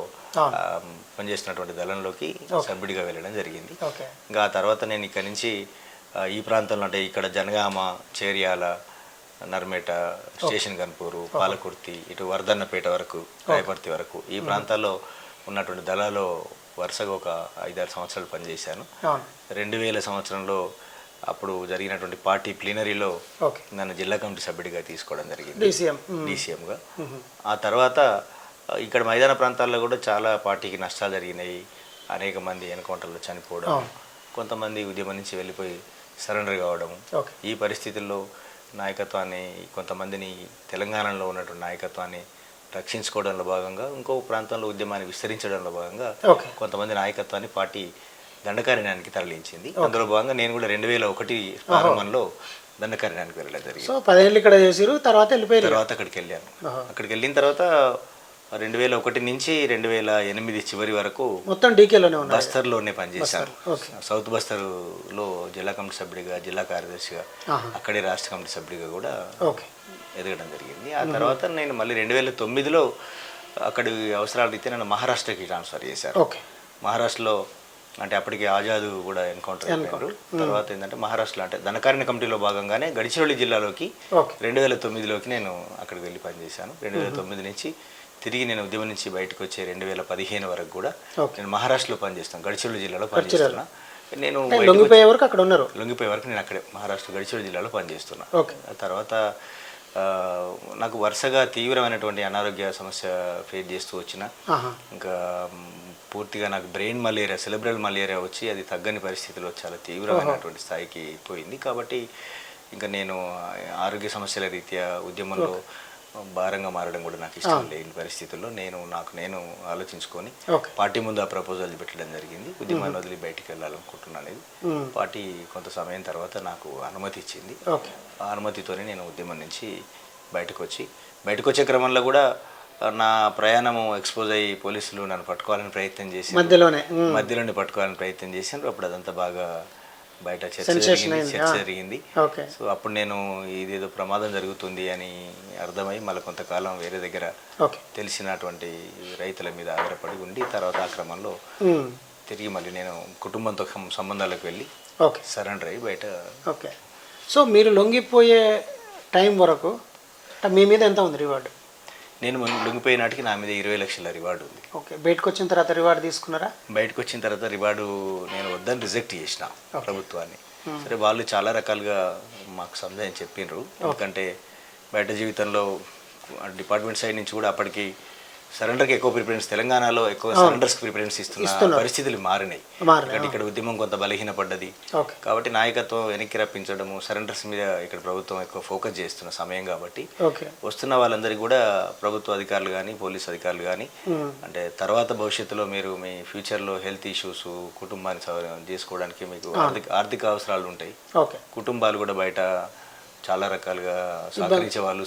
పనిచేస్తున్నటువంటి దళంలోకి సభ్యుడిగా వెళ్ళడం జరిగింది. ఇంకా ఆ తర్వాత నేను ఇక్కడ నుంచి ఈ ప్రాంతంలో అంటే ఇక్కడ జనగామ, చేర్యాల, నర్మేట, స్టేషన్ గన్పూరు, పాలకుర్తి, ఇటు వర్ధన్నపేట వరకు, రాయపర్తి వరకు ఈ ప్రాంతాల్లో ఉన్నటువంటి దళాలో వరుసగా ఒక 5-6 సంవత్సరాలు పనిచేశాను. 2000 సంవత్సరంలో అప్పుడు జరిగినటువంటి పార్టీ ప్లీనరీలో నన్ను జిల్లా కమిటీ సభ్యుడిగా తీసుకోవడం జరిగింది, డీసీఎంగా. ఆ తర్వాత ఇక్కడ మైదాన ప్రాంతాల్లో కూడా చాలా పార్టీకి నష్టాలు జరిగినాయి. అనేక మంది ఎన్కౌంటర్లో చనిపోవడం, కొంతమంది ఉద్యమం నుంచి వెళ్ళిపోయి సరెండర్ కావడం. ఈ పరిస్థితుల్లో నాయకత్వాన్ని, కొంతమందిని తెలంగాణలో ఉన్నటువంటి నాయకత్వాన్ని రక్షించుకోవడంలో భాగంగా ఇంకో ప్రాంతంలో ఉద్యమాన్ని విస్తరించడంలో భాగంగా కొంతమంది నాయకత్వాన్ని పార్టీ దండకారణ్యానికి తరలించింది. అందులో భాగంగా నేను కూడా 2001 ప్రారంభంలో దండకారణ్యానికి వెళ్ళడం జరిగింది. సో 10 ఏళ్ళు ఇక్కడ చేసిరు, తర్వాత అక్కడికి వెళ్ళాను. అక్కడికి వెళ్ళిన తర్వాత 2001 నుంచి 2008 చివరి వరకు మొత్తం డీకేలోనే బస్తర్లోనే పనిచేశాను. సౌత్ బస్తర్లో జిల్లా కమిటీ సభ్యుడిగా, జిల్లా కార్యదర్శిగా, అక్కడే రాష్ట్ర కమిటీ సభ్యుడిగా కూడా ఎదగడం జరిగింది. ఆ తర్వాత నేను మళ్ళీ 2009లో అక్కడి అవసరాల రీత్యా నన్ను మహారాష్ట్రకి ట్రాన్స్ఫర్ చేశారు. మహారాష్ట్రలో అంటే అప్పటికి ఆజాద్ కూడా ఎన్కౌంటర్ అయినారు. తర్వాత ఏంటంటే మహారాష్ట్రలో అంటే ధనకారణ్య కమిటీలో భాగంగానే గడిచిరోలి జిల్లాలోకి 2009లోకి నేను అక్కడికి వెళ్ళి పనిచేశాను. 2009 నుంచి తిరిగి నేను ఉద్యమం నుంచి బయటకు వచ్చే 2015 వరకు కూడా నేను మహారాష్ట్రలో పనిచేస్తాను, గడిచిరోలి జిల్లాలో పనిచేస్తున్నా. నేను లొంగిపోయే వరకు అక్కడ ఉన్నారు. లొంగిపోయే వరకు నేను అక్కడే మహారాష్ట్ర గడిచిరోలి జిల్లాలో పనిచేస్తున్నా. ఓకే. ఆ తర్వాత నాకు వరుసగా తీవ్రమైనటువంటి అనారోగ్య సమస్య ఫేస్ చేస్తూ వచ్చిన, ఇంకా పూర్తిగా నాకు బ్రెయిన్ మలేరియా, సెలబ్రల్ మలేరియా వచ్చి అది తగ్గని పరిస్థితిలో చాలా తీవ్రమైనటువంటి స్థాయికి పోయింది. కాబట్టి ఇంకా నేను ఆరోగ్య సమస్యల రీత్యా ఉద్యమంలో భారంగా మారడం కూడా నాకు ఇష్టం లేని పరిస్థితుల్లో నేను ఆలోచించుకొని పార్టీ ముందు ఆ ప్రపోజల్ పెట్టడం జరిగింది. ఉద్యమాన్ని వదిలి బయటికి వెళ్ళాలనుకుంటున్నాను. పార్టీ కొంత సమయం తర్వాత నాకు అనుమతి ఇచ్చింది. ఆ అనుమతితోనే నేను ఉద్యమం నుంచి బయటకు వచ్చే క్రమంలో కూడా నా ప్రయాణము ఎక్స్పోజ్ అయ్యి పోలీసులు నన్ను పట్టుకోవాలని ప్రయత్నం చేసి మధ్యలోనే పట్టుకోవాలని ప్రయత్నం చేశారు. అప్పుడు అదంతా బాగా బయట చర్చ జరిగింది. సో అప్పుడు నేను ఇదేదో ప్రమాదం జరుగుతుంది అని అర్థమై మళ్ళీ కొంతకాలం వేరే దగ్గర తెలిసినటువంటి రైతుల మీద ఆధారపడి ఉండి, తర్వాత ఆ క్రమంలో తిరిగి మళ్ళీ నేను కుటుంబంతో సంబంధాలకు వెళ్ళి సరెండర్ అయ్యి బయట. ఓకే. సో మీరు లొంగిపోయే టైం వరకు మీ మీద ఎంత ఉంది రివార్డు? నేను లొంగిపోయే నాటికి నా మీద 20 లక్షల రివార్డు ఉంది. ఓకే. బయటకు వచ్చిన తర్వాత రివార్డు తీసుకున్నారా? బయటకు వచ్చిన తర్వాత రివార్డు నేను వద్దని రిజెక్ట్ చేసిన ప్రభుత్వాన్ని. సరే, వాళ్ళు చాలా రకాలుగా మాకు సందేహం చెప్పిండ్రు. ఎందుకంటే బయట జీవితంలో డిపార్ట్మెంట్ సైడ్ నుంచి కూడా అప్పటికి సరెండర్కి ఎక్కువ ప్రిఫరెన్స్, తెలంగాణలో ఎక్కువ సరెండర్స్కి ప్రిఫరెన్స్ ఇస్తున్న పరిస్థితులు మారినాయి. ఇక్కడ ఉద్యమం కొంత బలహీనపడ్డది. కాబట్టి నాయకత్వం వెనక్కి రప్పించడము, సరెండర్స్ మీద ఇక్కడ ప్రభుత్వం ఎక్కువ ఫోకస్ చేస్తున్న సమయం కాబట్టి వస్తున్న వాళ్ళందరికీ కూడా ప్రభుత్వ అధికారులు కానీ పోలీస్ అధికారులు కానీ అంటే తర్వాత భవిష్యత్తులో మీరు మీ ఫ్యూచర్లో హెల్త్ ఇష్యూస్, కుటుంబాన్ని చేసుకోవడానికి మీకు ఆర్థిక అవసరాలు ఉంటాయి. కుటుంబాలు కూడా బయట చాలా రకాలుగా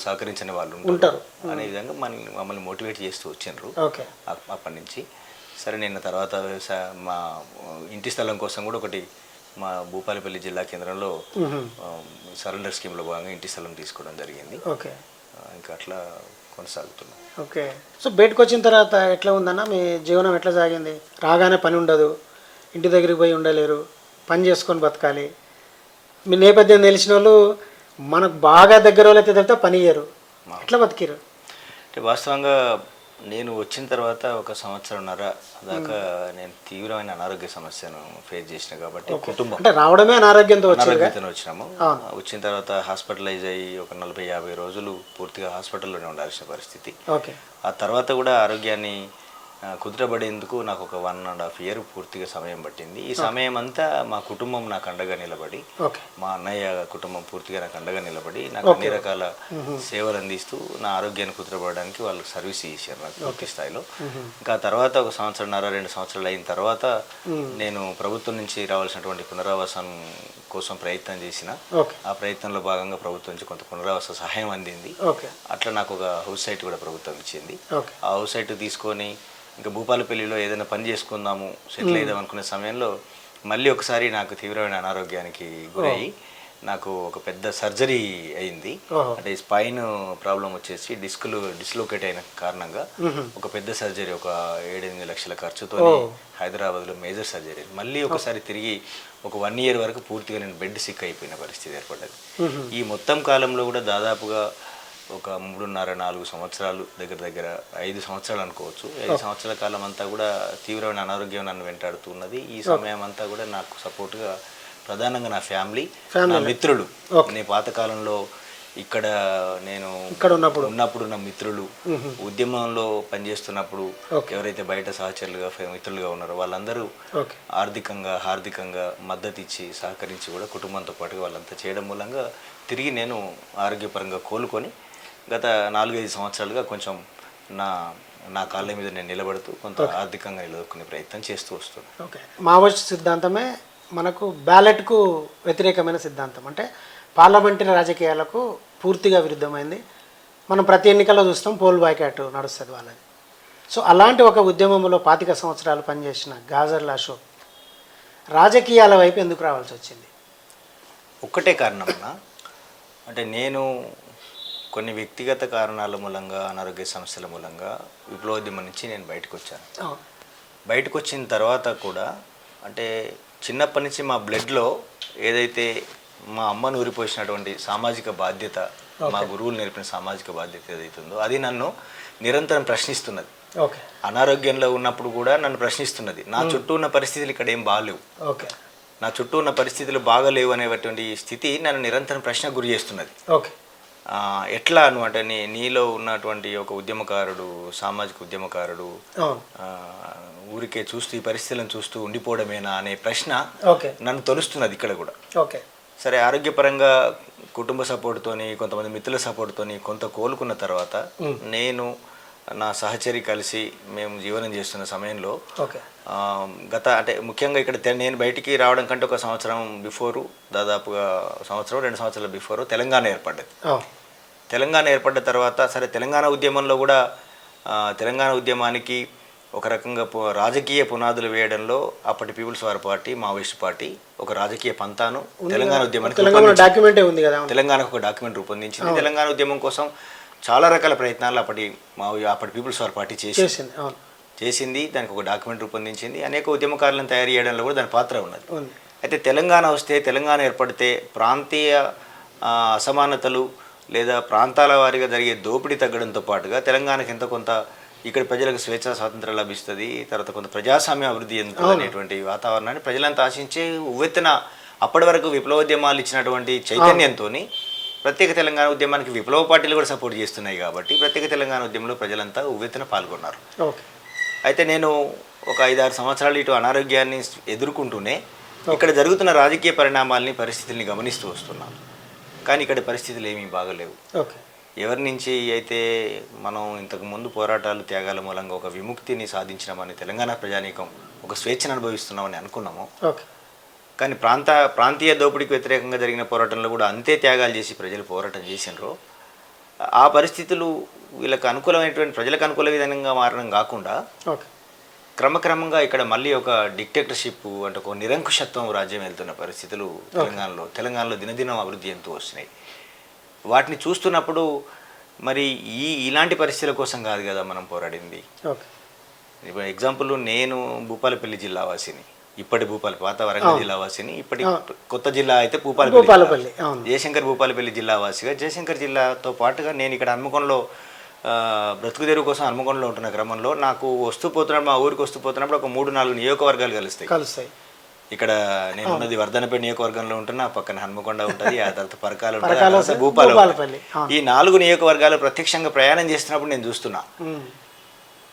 సహకరించని వాళ్ళు ఉంటారు అనే విధంగా మమ్మల్ని మోటివేట్ చేస్తూ వచ్చిండ్రు అప్పటి నుంచి. సరే, నేను తర్వాత మా ఇంటి స్థలం కోసం కూడా ఒకటి మా భూపాలపల్లి జిల్లా కేంద్రంలో సరెండర్ స్కీమ్లో భాగంగా ఇంటి స్థలం తీసుకోవడం జరిగింది. ఇంకా అట్లా కొనసాగుతున్నాం. ఓకే. సో బయటకు వచ్చిన తర్వాత ఎట్లా ఉందన్న మీ జీవనం? ఎట్లా సాగింది? రాగానే పని ఉండదు, ఇంటి దగ్గరికి పోయి ఉండలేరు, పని చేసుకొని బతకాలి. మీ నేపథ్యం తెలిసిన వాళ్ళు మనకు బాగా దగ్గర వాళ్ళైతే తప్పితే పని ఇయ్యరు. ఎట్లా బతికిరు? అంటే వాస్తవంగా నేను వచ్చిన తర్వాత 1 సంవత్సరంన్నర దాకా నేను తీవ్రమైన అనారోగ్య సమస్యను ఫేస్ చేసిన కాబట్టి కుటుంబం అంటే రావడమే అనారోగ్యంతో వచ్చినాము. వచ్చిన తర్వాత హాస్పిటలైజ్ అయ్యి ఒక 40-50 రోజులు పూర్తిగా హాస్పిటల్లోనే ఉండాల్సిన పరిస్థితి. ఆ తర్వాత కూడా ఆరోగ్యాన్ని కుదుటబడేందుకు నాకు ఒక 1.5 year పూర్తిగా సమయం పట్టింది. ఈ సమయం అంతా మా కుటుంబం నాకు అండగా నిలబడి, మా అన్నయ్య కుటుంబం పూర్తిగా నాకు అండగా నిలబడి నాకు అన్ని రకాల సేవలు అందిస్తూ నా ఆరోగ్యాన్ని కుదుటపడడానికి వాళ్ళు సర్వీస్ చేశారు నాకు పూర్తి స్థాయిలో. ఇంకా తర్వాత 1 సంవత్సరంన్నర 2 సంవత్సరాలు అయిన తర్వాత నేను ప్రభుత్వం నుంచి రావాల్సినటువంటి పునరావాసం కోసం ప్రయత్నం చేసిన. ఆ ప్రయత్నంలో భాగంగా ప్రభుత్వం నుంచి కొంత పునరావాస సహాయం అందింది. అట్లా నాకు ఒక హౌస్ సైట్ కూడా ప్రభుత్వం ఇచ్చింది. ఆ హౌస్ సైట్ తీసుకొని ఇంకా భూపాలపల్లిలో ఏదైనా పని చేసుకుందాము, సెటిల్ అయిదాం అనుకునే సమయంలో మళ్ళీ ఒకసారి నాకు తీవ్రమైన అనారోగ్యానికి గురయ్యి నాకు ఒక పెద్ద సర్జరీ అయింది. అంటే స్పైన్ ప్రాబ్లం వచ్చేసి డిస్లోకేట్ అయిన కారణంగా ఒక పెద్ద సర్జరీ, ఒక 7-8 లక్షల ఖర్చుతో హైదరాబాద్లో మేజర్ సర్జరీ. మళ్ళీ ఒకసారి తిరిగి ఒక 1 year వరకు పూర్తిగా నేను బెడ్ సిక్ అయిపోయిన పరిస్థితి ఏర్పడ్డది. ఈ మొత్తం కాలంలో కూడా దాదాపుగా ఒక 3.5-4 సంవత్సరాలు, దగ్గర 5 సంవత్సరాలు అనుకోవచ్చు. 5 సంవత్సరాల కాలం అంతా కూడా తీవ్రమైన అనారోగ్యం నన్ను వెంటాడుతున్నది. ఈ సమయం అంతా కూడా నాకు సపోర్ట్గా ప్రధానంగా నా ఫ్యామిలీ, నా మిత్రులు. నేను పాతకాలంలో నేను ఉన్నప్పుడు నా మిత్రులు, ఉద్యమంలో పనిచేస్తున్నప్పుడు ఎవరైతే బయట సహచరులుగా మిత్రులుగా ఉన్నారో వాళ్ళందరూ హార్దికంగా మద్దతు ఇచ్చి సహకరించి కూడా కుటుంబంతో పాటుగా వాళ్ళంతా చేయడం మూలంగా తిరిగి నేను ఆరోగ్యపరంగా కోలుకొని గత 4-5 సంవత్సరాలుగా కొంచెం నా కాళ్ళ మీద నేను నిలబడుతూ కొంత ఆర్థికంగా నిలదొక్కునే ప్రయత్నం చేస్తూ వస్తున్నాను. ఓకే. మావోయిస్ట్ సిద్ధాంతమే మనకు బ్యాలెట్కు వ్యతిరేకమైన సిద్ధాంతం. అంటే పార్లమెంటరీ రాజకీయాలకు పూర్తిగా విరుద్ధమైంది. మనం ప్రతి ఎన్నికల్లో చూస్తాం పోల్ బాయ్కాట్ నడుస్తుంది వాళ్ళది. సో అలాంటి ఒక ఉద్యమంలో 25 సంవత్సరాలు పనిచేసిన గాజర్ల అశోక్ రాజకీయాల వైపు ఎందుకు రావాల్సి వచ్చింది? ఒక్కటే కారణం అంటే నేను కొన్ని వ్యక్తిగత కారణాల మూలంగా, అనారోగ్య సమస్యల మూలంగా విప్లవోద్యమం నుంచి నేను బయటకు వచ్చాను. బయటకు వచ్చిన తర్వాత కూడా అంటే చిన్నప్పటి నుంచి మా బ్లడ్లో ఏదైతే మా అమ్మను ఊరిపోసినటువంటి సామాజిక బాధ్యత, మా గురువులు నేర్పిన సామాజిక బాధ్యత ఏదైతుందో అది నన్ను నిరంతరం ప్రశ్నిస్తున్నది. అనారోగ్యంలో ఉన్నప్పుడు కూడా నన్ను ప్రశ్నిస్తున్నది. నా చుట్టూ ఉన్న పరిస్థితులు ఇక్కడ ఏం బాగాలేవు. నా చుట్టూ ఉన్న పరిస్థితులు బాగలేవు అనేటువంటి స్థితి నన్ను నిరంతరం ప్రశ్నకు గురి చేస్తున్నది. ఓకే. ఎట్లా నువ్వు అంటే నీలో ఉన్నటువంటి ఒక ఉద్యమకారుడు, సామాజిక ఉద్యమకారుడు ఊరికే చూస్తూ ఈ పరిస్థితులను చూస్తూ ఉండిపోవడమేనా అనే ప్రశ్న నన్ను తొలుస్తున్నది ఇక్కడ కూడా. ఓకే. సరే, ఆరోగ్యపరంగా కుటుంబ సపోర్ట్తోని, కొంతమంది మిత్రుల సపోర్ట్తోని కొంత కోలుకున్న తర్వాత నేను నా సహచరి కలిసి మేము జీవనం చేస్తున్న సమయంలో అంటే ముఖ్యంగా ఇక్కడ నేను బయటికి రావడం కంటే ఒక సంవత్సరం బిఫోరు, దాదాపుగా సంవత్సరం 2 సంవత్సరాల బిఫోరు తెలంగాణ ఏర్పడ్డది. తెలంగాణ ఏర్పడ్డ తర్వాత సరే తెలంగాణ ఉద్యమంలో కూడా తెలంగాణ ఉద్యమానికి ఒక రకంగా రాజకీయ పునాదులు వేయడంలో అప్పటి people's war party, Maoist party ఒక రాజకీయ పంతాను తెలంగాణ ఉద్యమానికి తెలంగాణకు ఒక డాక్యుమెంట్ రూపొందించింది. తెలంగాణ ఉద్యమం కోసం చాలా రకాల ప్రయత్నాలు అప్పటి పీపుల్స్ వార్ పార్టీ చేసింది. దానికి ఒక డాక్యుమెంట్ రూపొందించింది. అనేక ఉద్యమకారులను తయారు చేయడంలో కూడా దాని పాత్ర ఉన్నది. అయితే తెలంగాణ వస్తే, తెలంగాణ ఏర్పడితే ప్రాంతీయ అసమానతలు లేదా ప్రాంతాల వారీగా జరిగే దోపిడీ తగ్గడంతో పాటుగా తెలంగాణకి ఎంతో కొంత ఇక్కడ ప్రజలకు స్వేచ్ఛా స్వాతంత్రం లభిస్తుంది, తర్వాత కొంత ప్రజాస్వామ్య అభివృద్ధి చెందుతుంది అనేటువంటి వాతావరణాన్ని ప్రజలంతా ఆశించే ఉవ్వెత్తున అప్పటి వరకు విప్లవోద్యమాలు ఇచ్చినటువంటి చైతన్యంతో ప్రత్యేక తెలంగాణ ఉద్యమానికి విప్లవ పార్టీలు కూడా సపోర్ట్ చేస్తున్నాయి కాబట్టి ప్రత్యేక తెలంగాణ ఉద్యమంలో ప్రజలంతా ఉవ్వెత్తున పాల్గొన్నారు. అయితే నేను ఒక 5-6 సంవత్సరాలు ఇటు అనారోగ్యాన్ని ఎదుర్కొంటూనే ఇక్కడ జరుగుతున్న రాజకీయ పరిస్థితుల్ని గమనిస్తూ వస్తున్నాను. కానీ ఇక్కడ పరిస్థితులు ఏమీ బాగలేవు. ఎవరి నుంచి అయితే మనం ఇంతకు ముందు పోరాటాలు, త్యాగాల మూలంగా ఒక విముక్తిని సాధించినామని, తెలంగాణ ప్రజానీకం ఒక స్వేచ్ఛను అనుభవిస్తున్నామని అనుకున్నాము, కానీ ప్రాంతీయ దోపిడీకి వ్యతిరేకంగా జరిగిన పోరాటంలో కూడా అంతే త్యాగాలు చేసి ప్రజలు పోరాటం చేసినారో ఆ పరిస్థితులు వీళ్ళకి అనుకూలమైనటువంటి ప్రజలకు అనుకూల విధంగా మారడం కాకుండా క్రమక్రమంగా ఇక్కడ మళ్ళీ ఒక డిక్టేటర్షిప్ అంటే ఒక నిరంకుశత్వం రాజ్యం వెళ్తున్న పరిస్థితులు తెలంగాణలో దినదినం అభివృద్ధి ఎంతో వస్తున్నాయి. వాటిని చూస్తున్నప్పుడు మరి ఇలాంటి పరిస్థితుల కోసం కాదు కదా మనం పోరాడింది. ఇప్పుడు ఎగ్జాంపుల్, నేను భూపాలపల్లి జిల్లా వాసిని, ఇప్పటి పాత వరంగల్ జిల్లా వాసిని, ఇప్పటి కొత్త జిల్లా అయితే భూపాలపల్లి, జయశంకర్ భూపాలపల్లి జిల్లా వాసిగా జయశంకర్ జిల్లాతో పాటుగా నేను ఇక్కడ హన్మకొండలో బ్రతుకు తెరువు కోసం హన్మకొండలో ఉంటున్న క్రమంలో నాకు మా ఊరికి వస్తూ పోతున్నప్పుడు ఒక 3-4 నియోజకవర్గాలు కలుస్తాయి. ఇక్కడ నేను ఉన్నది వర్ధనపేట నియోజకవర్గంలో ఉంటున్నా, పక్కన హన్మకొండ ఉంటుంది, ఆ తర్వాత పరకాలు ఉంటుంది, భూపాలపల్లి. ఈ 4 నియోజకవర్గాలు ప్రత్యక్షంగా ప్రయాణం చేస్తున్నప్పుడు నేను చూస్తున్నా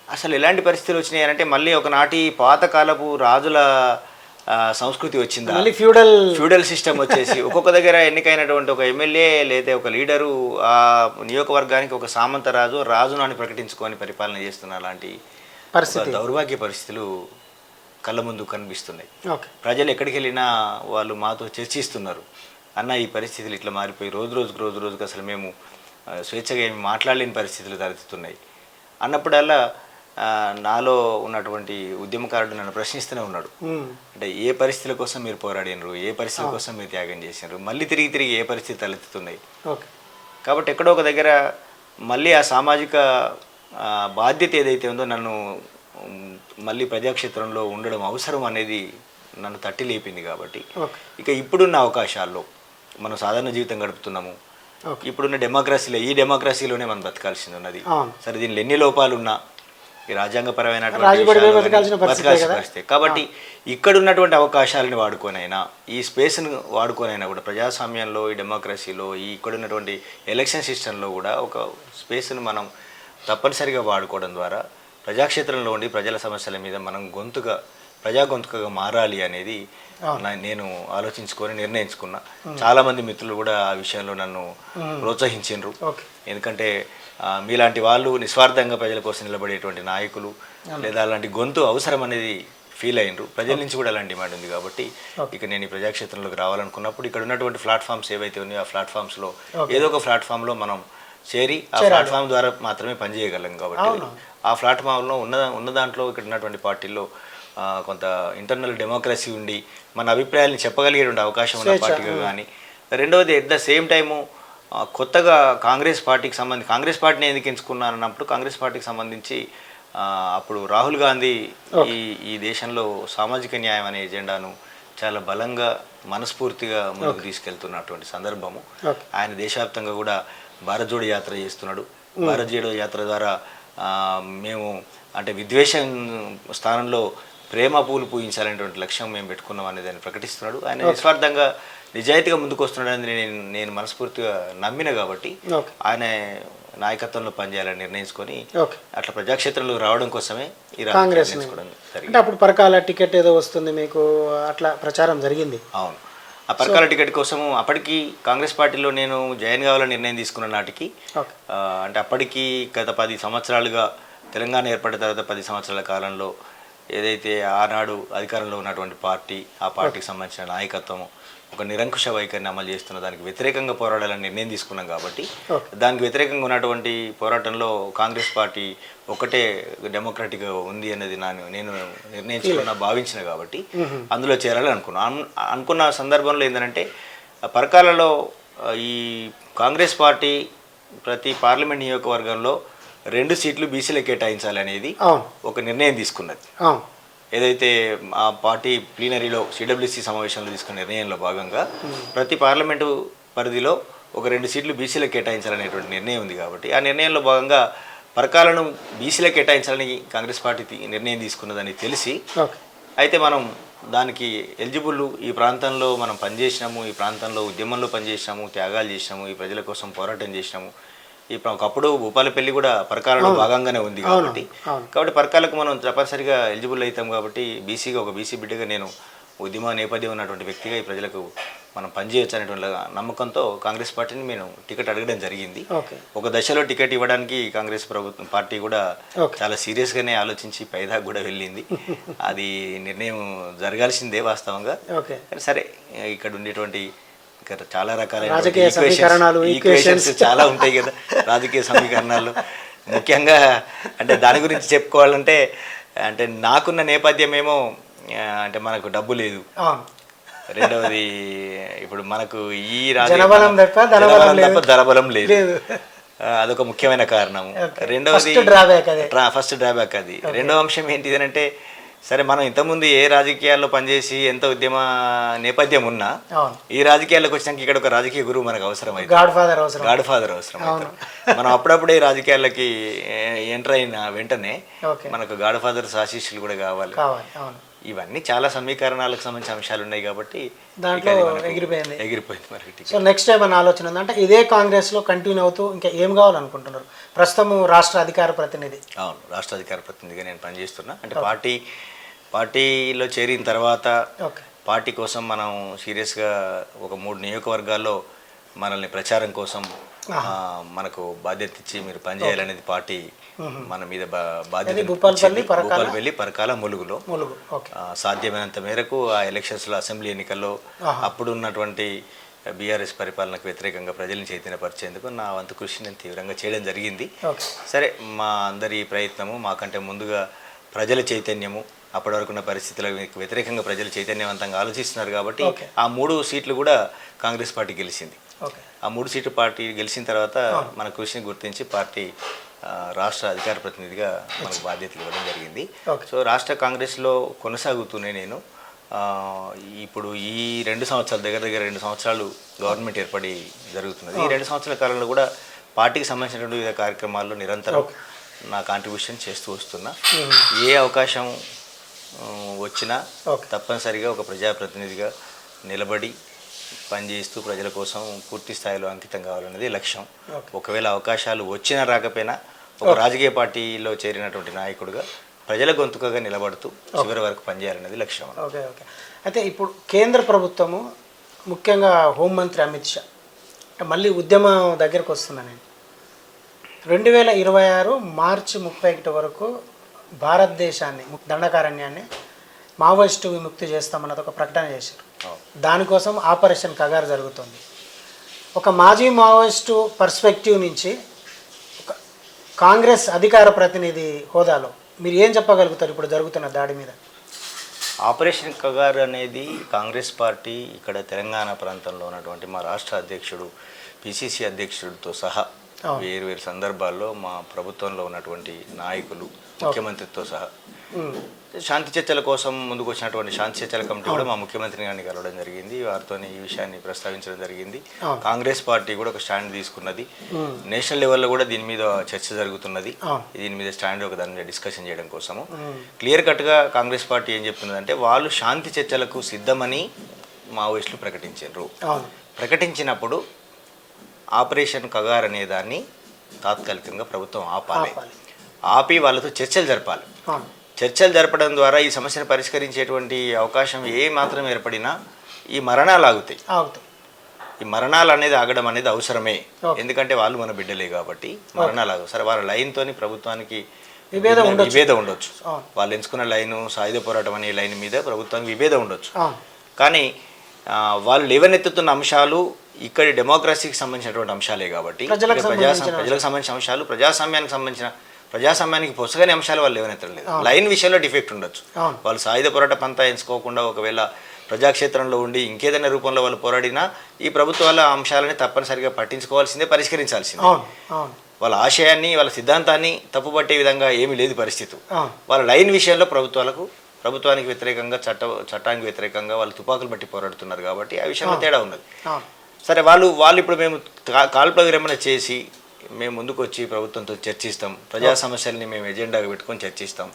అసలు ఎలాంటి పరిస్థితులు వచ్చినాయి అంటే మళ్ళీ ఒకనాటి పాతకాలపు రాజుల సంస్కృతి వచ్చిందా, ఫ్యూడల్ సిస్టమ్ వచ్చేసి ఒక్కొక్క దగ్గర ఎన్నికైనటువంటి ఒక ఎమ్మెల్యే లేదా ఒక లీడరు ఆ నియోజకవర్గానికి ఒక రాజును అని ప్రకటించుకొని పరిపాలన చేస్తున్న అలాంటి దౌర్భాగ్య పరిస్థితులు కళ్ళ ముందు కనిపిస్తున్నాయి. ప్రజలు ఎక్కడికి వెళ్ళినా వాళ్ళు మాతో చర్చిస్తున్నారు, అన్న ఈ పరిస్థితులు ఇట్లా మారిపోయి రోజు రోజుకు అసలు మేము స్వేచ్ఛగా ఏమి మాట్లాడలేని పరిస్థితులు తలెత్తుతున్నాయి అన్నప్పుడల్లా నాలో ఉన్నటువంటి ఉద్యమకారుడు నన్ను ప్రశ్నిస్తూనే ఉన్నాడు. అంటే ఏ పరిస్థితుల కోసం మీరు పోరాడినరు, ఏ పరిస్థితుల కోసం మీరు త్యాగం చేసినారు, మళ్ళీ తిరిగి ఏ పరిస్థితి తలెత్తుతున్నాయి. కాబట్టి ఎక్కడో ఒక దగ్గర మళ్ళీ ఆ సామాజిక బాధ్యత ఏదైతే ఉందో నన్ను మళ్ళీ ప్రజాక్షేత్రంలో ఉండడం అవసరం అనేది నన్ను తట్టి లేపింది. కాబట్టి ఇక ఇప్పుడున్న అవకాశాల్లో మనం సాధారణ జీవితం గడుపుతున్నాము, ఇప్పుడున్న ఈ డెమోక్రసీలోనే మనం బతకాల్సింది ఉన్నది. సరే, దీనిలో ఎన్ని లోపాలు ఉన్నా ఈ రాజ్యాంగపరమైన పరిస్థితి కాబట్టి ఇక్కడ ఉన్నటువంటి అవకాశాలను వాడుకోనైనా, ఈ స్పేస్ను వాడుకోనైనా కూడా ప్రజాస్వామ్యంలో, ఈ డెమోక్రసీలో, ఇక్కడ ఉన్నటువంటి ఎలక్షన్ సిస్టంలో కూడా ఒక స్పేస్ను మనం తప్పనిసరిగా వాడుకోవడం ద్వారా ప్రజాక్షేత్రంలో ఉండి ప్రజల సమస్యల మీద మనం ప్రజా గొంతుకగా మారాలి అనేది నేను ఆలోచించుకొని నిర్ణయించుకున్నా. చాలామంది మిత్రులు కూడా ఆ విషయంలో నన్ను ప్రోత్సహించారు. ఎందుకంటే మీలాంటి వాళ్ళు నిస్వార్థంగా ప్రజల కోసం నిలబడేటువంటి నాయకులు లేదా అలాంటి గొంతు అవసరం అనేది ఫీల్ అయినరు. ప్రజల నుంచి కూడా అలాంటి డిమాండ్ ఉంది. కాబట్టి ఇక నేను ఈ ప్రజాక్షేత్రంలోకి రావాలనుకున్నప్పుడు ఇక్కడ ఉన్నటువంటి ప్లాట్ఫామ్స్ ఏవైతే ఉన్నాయో ఆ ప్లాట్ఫామ్స్లో ఏదో ఒక ప్లాట్ఫామ్లో మనం చేరి ఆ ప్లాట్ఫామ్ ద్వారా మాత్రమే పనిచేయగలం. కాబట్టి ఆ ప్లాట్ఫామ్లో ఉన్న దాంట్లో ఇక్కడ ఉన్నటువంటి పార్టీల్లో కొంత ఇంటర్నల్ డెమోక్రసీ ఉండి మన అభిప్రాయాలను చెప్పగలిగేటువంటి అవకాశం ఉన్న పార్టీగా కానీ, రెండవది ఎట్ ద సేమ్ టైము కొత్తగా కాంగ్రెస్ పార్టీని ఎందుకు ఎంచుకున్నాను అన్నప్పుడు కాంగ్రెస్ పార్టీకి సంబంధించి అప్పుడు రాహుల్ గాంధీ ఈ దేశంలో సామాజిక న్యాయం అనే ఎజెండాను చాలా బలంగా మనస్ఫూర్తిగా ముందుకు తీసుకెళ్తున్నటువంటి సందర్భము. ఆయన దేశవ్యాప్తంగా కూడా భారత్ జోడో యాత్ర చేస్తున్నాడు. భారత్ జోడో యాత్ర ద్వారా మేము అంటే విద్వేషం స్థానంలో ప్రేమ పూలు పూయించాలనేటువంటి లక్ష్యం మేము పెట్టుకున్నాం అనేది ఆయన ప్రకటిస్తున్నాడు. ఆయన నిస్వార్థంగా నిజాయితీగా ముందుకు వస్తున్నాడు అనేది నేను మనస్ఫూర్తిగా నమ్మిన కాబట్టి ఆయన నాయకత్వంలో పనిచేయాలని నిర్ణయించుకొని అట్లా ప్రజాక్షేత్రంలో రావడం కోసమే ఈ కాంగ్రెస్ అంటే అప్పుడు పరకాల టికెట్ ఏదో వస్తుంది మీకు అట్లా ప్రచారం జరిగింది. అవును, ఆ పరకాల టికెట్ కోసము అప్పటికి కాంగ్రెస్ పార్టీలో నేను జాయిన్ కావాలని నిర్ణయం తీసుకున్న నాటికి అంటే అప్పటికి గత 10 సంవత్సరాలుగా తెలంగాణ ఏర్పడిన తర్వాత 10 సంవత్సరాల కాలంలో ఏదైతే ఆనాడు అధికారంలో ఉన్నటువంటి పార్టీ, ఆ పార్టీకి సంబంధించిన నాయకత్వం ఒక నిరంకుశ వైఖరిని అమలు చేస్తున్న దానికి వ్యతిరేకంగా పోరాడాలని నిర్ణయం తీసుకున్నాం కాబట్టి దానికి వ్యతిరేకంగా ఉన్నటువంటి పోరాటంలో కాంగ్రెస్ పార్టీ ఒకటే డెమోక్రటిక్ ఉంది అనేది నేను నిర్ణయించుకున్న భావించిన కాబట్టి అందులో చేరాలని అనుకున్న సందర్భంలో ఏంటంటే పరకాలలో ఈ కాంగ్రెస్ పార్టీ ప్రతి పార్లమెంట్ నియోజకవర్గంలో 2 సీట్లు బీసీలకు కేటాయించాలి అనేది ఒక నిర్ణయం తీసుకున్నది. ఏదైతే ఆ పార్టీ ప్లీనరీలో సిడబ్ల్యూసీ సమావేశంలో తీసుకున్న నిర్ణయంలో భాగంగా ప్రతి పార్లమెంటు పరిధిలో ఒక 2 సీట్లు బీసీలకు కేటాయించాలనేటువంటి నిర్ణయం ఉంది కాబట్టి ఆ నిర్ణయంలో భాగంగా పరకాలను బీసీలకు కేటాయించాలని కాంగ్రెస్ పార్టీ నిర్ణయం తీసుకున్నదని తెలిసి అయితే మనం దానికి ఎలిజిబుల్, ఈ ప్రాంతంలో మనం పనిచేసినాము, ఈ ప్రాంతంలో ఉద్యమంలో పనిచేసినాము, త్యాగాలు చేసినాము, ఈ ప్రజల కోసం పోరాటం చేసినాము. ఒకప్పుడు భూపాలపల్లి కూడా పరకాలలో భాగంగానే ఉంది కాబట్టి పరకాలకు మనం తప్పనిసరిగా ఎలిజిబుల్ అవుతాం కాబట్టి బీసీగా ఒక బీసీ బిడ్డగా నేను ఉద్యమ నేపథ్యం ఉన్నటువంటి వ్యక్తిగా ఈ ప్రజలకు మనం పనిచేయచ్చు అనేటువంటి నమ్మకంతో కాంగ్రెస్ పార్టీని నేను టికెట్ అడగడం జరిగింది. ఒక దశలో టికెట్ ఇవ్వడానికి కాంగ్రెస్ ప్రభుత్వం పార్టీ కూడా చాలా సీరియస్గానే ఆలోచించి పైదాకా కూడా వెళ్ళింది. అది నిర్ణయం జరగాల్సిందే వాస్తవంగా. సరే, ఇక్కడ ఉండేటువంటి చాలా రకాలైన ఈక్వేషన్స్ చాలా ఉంటాయి కదా రాజకీయ సమీకరణాలు. ముఖ్యంగా అంటే దాని గురించి చెప్పుకోవాలంటే అంటే నాకున్న నేపథ్యం ఏమో అంటే మనకు డబ్బు లేదు, రెండవది ఇప్పుడు మనకు ఈ తప్ప ధనబలం లేదు, అదొక ముఖ్యమైన కారణం. రెండవది ఫస్ట్ డ్రాబ్యాక్ అది. రెండవ అంశం ఏంటిది అంటే సరే మనం ఇంతకుముందు ఏ రాజకీయాల్లో పనిచేసి ఎంత ఉద్యమ నేపథ్యం ఉన్నా ఈ రాజకీయాల్లోకి వచ్చినాక ఇక్కడ ఒక రాజకీయ గురువు మనకు అవసరం అయితే గాడ్ ఫాదర్ అవసరం అవుతారు. మనం అప్పుడప్పుడే రాజకీయాలకి ఎంటర్ అయిన వెంటనే మనకు గాడ్ ఫాదర్ ఆశీస్సులు కూడా కావాలి. ఇవన్నీ చాలా సమీకరణాలకు సంబంధించిన అంశాలు ఉన్నాయి కాబట్టి ఎగిరిపోయింది మరి. సో నెక్స్ట్ టైం మన ఆలోచన ఉందంటే ఇదే కాంగ్రెస్ లో కంటిన్యూ అవుతూ ఇంకా ఏం కావాలనుకుంటున్నారు? ప్రస్తుతం రాష్ట్ర అధికార ప్రతినిధి. అవును, రాష్ట్ర అధికార ప్రతినిధిగా నేను పనిచేస్తున్నా. అంటే పార్టీలో చేరిన తర్వాత పార్టీ కోసం మనం సీరియస్గా ఒక 3 నియోజకవర్గాల్లో మనల్ని ప్రచారం కోసం మనకు బాధ్యత ఇచ్చి మీరు పనిచేయాలనేది పార్టీ మన మీద బాధ్యత. భూపాలపల్లి, పరకాల, ములుగులో సాధ్యమైనంత మేరకు ఆ ఎలక్షన్స్లో అసెంబ్లీ ఎన్నికల్లో అప్పుడు ఉన్నటువంటి బీఆర్ఎస్ పరిపాలనకు వ్యతిరేకంగా ప్రజల్ని చైతన్యపరిచేందుకు నా వంతు కృషి నేను తీవ్రంగా చేయడం జరిగింది. సరే, మా అందరి ప్రయత్నము మాకంటే ముందుగా ప్రజల చైతన్యము, అప్పటి వరకు ఉన్న పరిస్థితులకు వ్యతిరేకంగా ప్రజలు చైతన్యవంతంగా ఆలోచిస్తున్నారు కాబట్టి ఆ 3 సీట్లు కూడా కాంగ్రెస్ పార్టీ గెలిచింది. ఆ 3 సీట్లు పార్టీ గెలిచిన తర్వాత మన కృషిని గుర్తించి పార్టీ రాష్ట్ర అధికార ప్రతినిధిగా మనకు బాధ్యతలు ఇవ్వడం జరిగింది. సో రాష్ట్ర కాంగ్రెస్లో కొనసాగుతూనే నేను ఇప్పుడు ఈ 2 సంవత్సరాలు దగ్గర 2 సంవత్సరాలు గవర్నమెంట్ ఏర్పడి జరుగుతున్నది. ఈ 2 సంవత్సరాల కాలంలో కూడా పార్టీకి సంబంధించినటువంటి వివిధ కార్యక్రమాల్లో నిరంతరం నా కాంట్రిబ్యూషన్ చేస్తూ వస్తున్నా. ఏ అవకాశం వచ్చినా తప్పనిసరిగా ఒక ప్రజాప్రతినిధిగా నిలబడి పనిచేస్తూ ప్రజల కోసం పూర్తి స్థాయిలో అంకితం కావాలనేది లక్ష్యం. ఒకవేళ అవకాశాలు వచ్చినా రాకపోయినా ఒక రాజకీయ పార్టీలో చేరినటువంటి నాయకుడిగా ప్రజల గొంతుకగా నిలబడుతూ చివరి వరకు పనిచేయాలనేది లక్ష్యం. అయితే ఇప్పుడు కేంద్ర ప్రభుత్వము ముఖ్యంగా హోంమంత్రి అమిత్ షా మళ్ళీ ఉద్యమం దగ్గరకు వస్తున్నా నేను 2026 మార్చి 31 వరకు భారతదేశాన్ని దండకారణ్యాన్ని మావోయిస్టు విముక్తి చేస్తామన్నది ఒక ప్రకటన చేశారు. దానికోసం ఆపరేషన్ కగారు జరుగుతుంది. ఒక మాజీ మావోయిస్టు పర్స్పెక్టివ్ నుంచి ఒక కాంగ్రెస్ అధికార ప్రతినిధి హోదాలో మీరు ఏం చెప్పగలుగుతారు ఇప్పుడు జరుగుతున్న దాడి మీద? ఆపరేషన్ కగారు అనేది కాంగ్రెస్ పార్టీ ఇక్కడ తెలంగాణ ప్రాంతంలో ఉన్నటువంటి మా రాష్ట్ర అధ్యక్షుడు, పిసిసి అధ్యక్షుడితో సహా వేరు వేరు సందర్భాల్లో మా ప్రభుత్వంలో ఉన్నటువంటి నాయకులు ముఖ్యమంత్రితో సహా శాంతి చర్చల కోసం ముందుకు వచ్చినటువంటి శాంతి చర్చల కమిటీ కూడా మా ముఖ్యమంత్రి గారిని కలవడం జరిగింది. వారితో ఈ విషయాన్ని ప్రస్తావించడం జరిగింది. కాంగ్రెస్ పార్టీ కూడా ఒక స్టాండ్ తీసుకున్నది. నేషనల్ లెవెల్లో కూడా దీని మీద చర్చ జరుగుతున్నది. దీని మీద స్టాండ్ ఒక దాని మీద డిస్కషన్ చేయడం కోసము క్లియర్ కట్గా కాంగ్రెస్ పార్టీ ఏం చెప్తున్నదంటే వాళ్ళు శాంతి చర్చలకు సిద్ధమని మావోయిస్టులు ప్రకటించారు. ప్రకటించినప్పుడు ఆపరేషన్ కగార్ అనే దాన్ని తాత్కాలికంగా ప్రభుత్వం ఆపాలి. ఆపి వాళ్ళతో చర్చలు జరపాలి. చర్చలు జరపడం ద్వారా ఈ సమస్యను పరిష్కరించేటువంటి అవకాశం ఏ మాత్రం ఏర్పడినా ఈ మరణాలు ఆగుతాయి. ఈ మరణాలు అనేది ఆగడం అనేది అవసరమే. ఎందుకంటే వాళ్ళు మన బిడ్డలే కాబట్టి మరణాలు ఆగు. సరే వాళ్ళ లైన్తోని ప్రభుత్వానికి విభేదం ఉండొచ్చు. వాళ్ళు ఎంచుకున్న లైను సాయుధ పోరాటం అనే లైన్ మీద ప్రభుత్వానికి విభేదం ఉండొచ్చు. కానీ వాళ్ళు లేవనెత్తుతున్న అంశాలు ఇక్కడి డెమోక్రసీకి సంబంధించినటువంటి అంశాలే కాబట్టి ప్రజలకు సంబంధించిన అంశాలు ప్రజాస్వామ్యానికి పొసగని అంశాలు వాళ్ళు లేవనెత్తలేదు. లైన్ విషయంలో డిఫెక్ట్ ఉండొచ్చు. వాళ్ళు సాయుధ పోరాట పంతా ఎంచుకోకుండా ఒకవేళ ప్రజాక్షేత్రంలో ఉండి ఇంకేదైనా రూపంలో వాళ్ళు పోరాడినా ఈ ప్రభుత్వాల అంశాలని తప్పనిసరిగా పట్టించుకోవాల్సిందే, పరిష్కరించాల్సిందే. వాళ్ళ ఆశయాన్ని వాళ్ళ సిద్ధాంతాన్ని తప్పుపట్టే విధంగా ఏమీ లేదు పరిస్థితి. వాళ్ళ లైన్ విషయంలో ప్రభుత్వానికి వ్యతిరేకంగా చట్టానికి వ్యతిరేకంగా వాళ్ళు తుపాకులు బట్టి పోరాడుతున్నారు కాబట్టి ఆ విషయంలో తేడా ఉన్నది. సరే వాళ్ళు ఇప్పుడు మేము కాల్పుల విరమణ చేసి మేము ముందుకు వచ్చి ప్రభుత్వంతో చర్చిస్తాం, ప్రజా సమస్యల్ని మేము ఎజెండాగా పెట్టుకొని చర్చిస్తాం.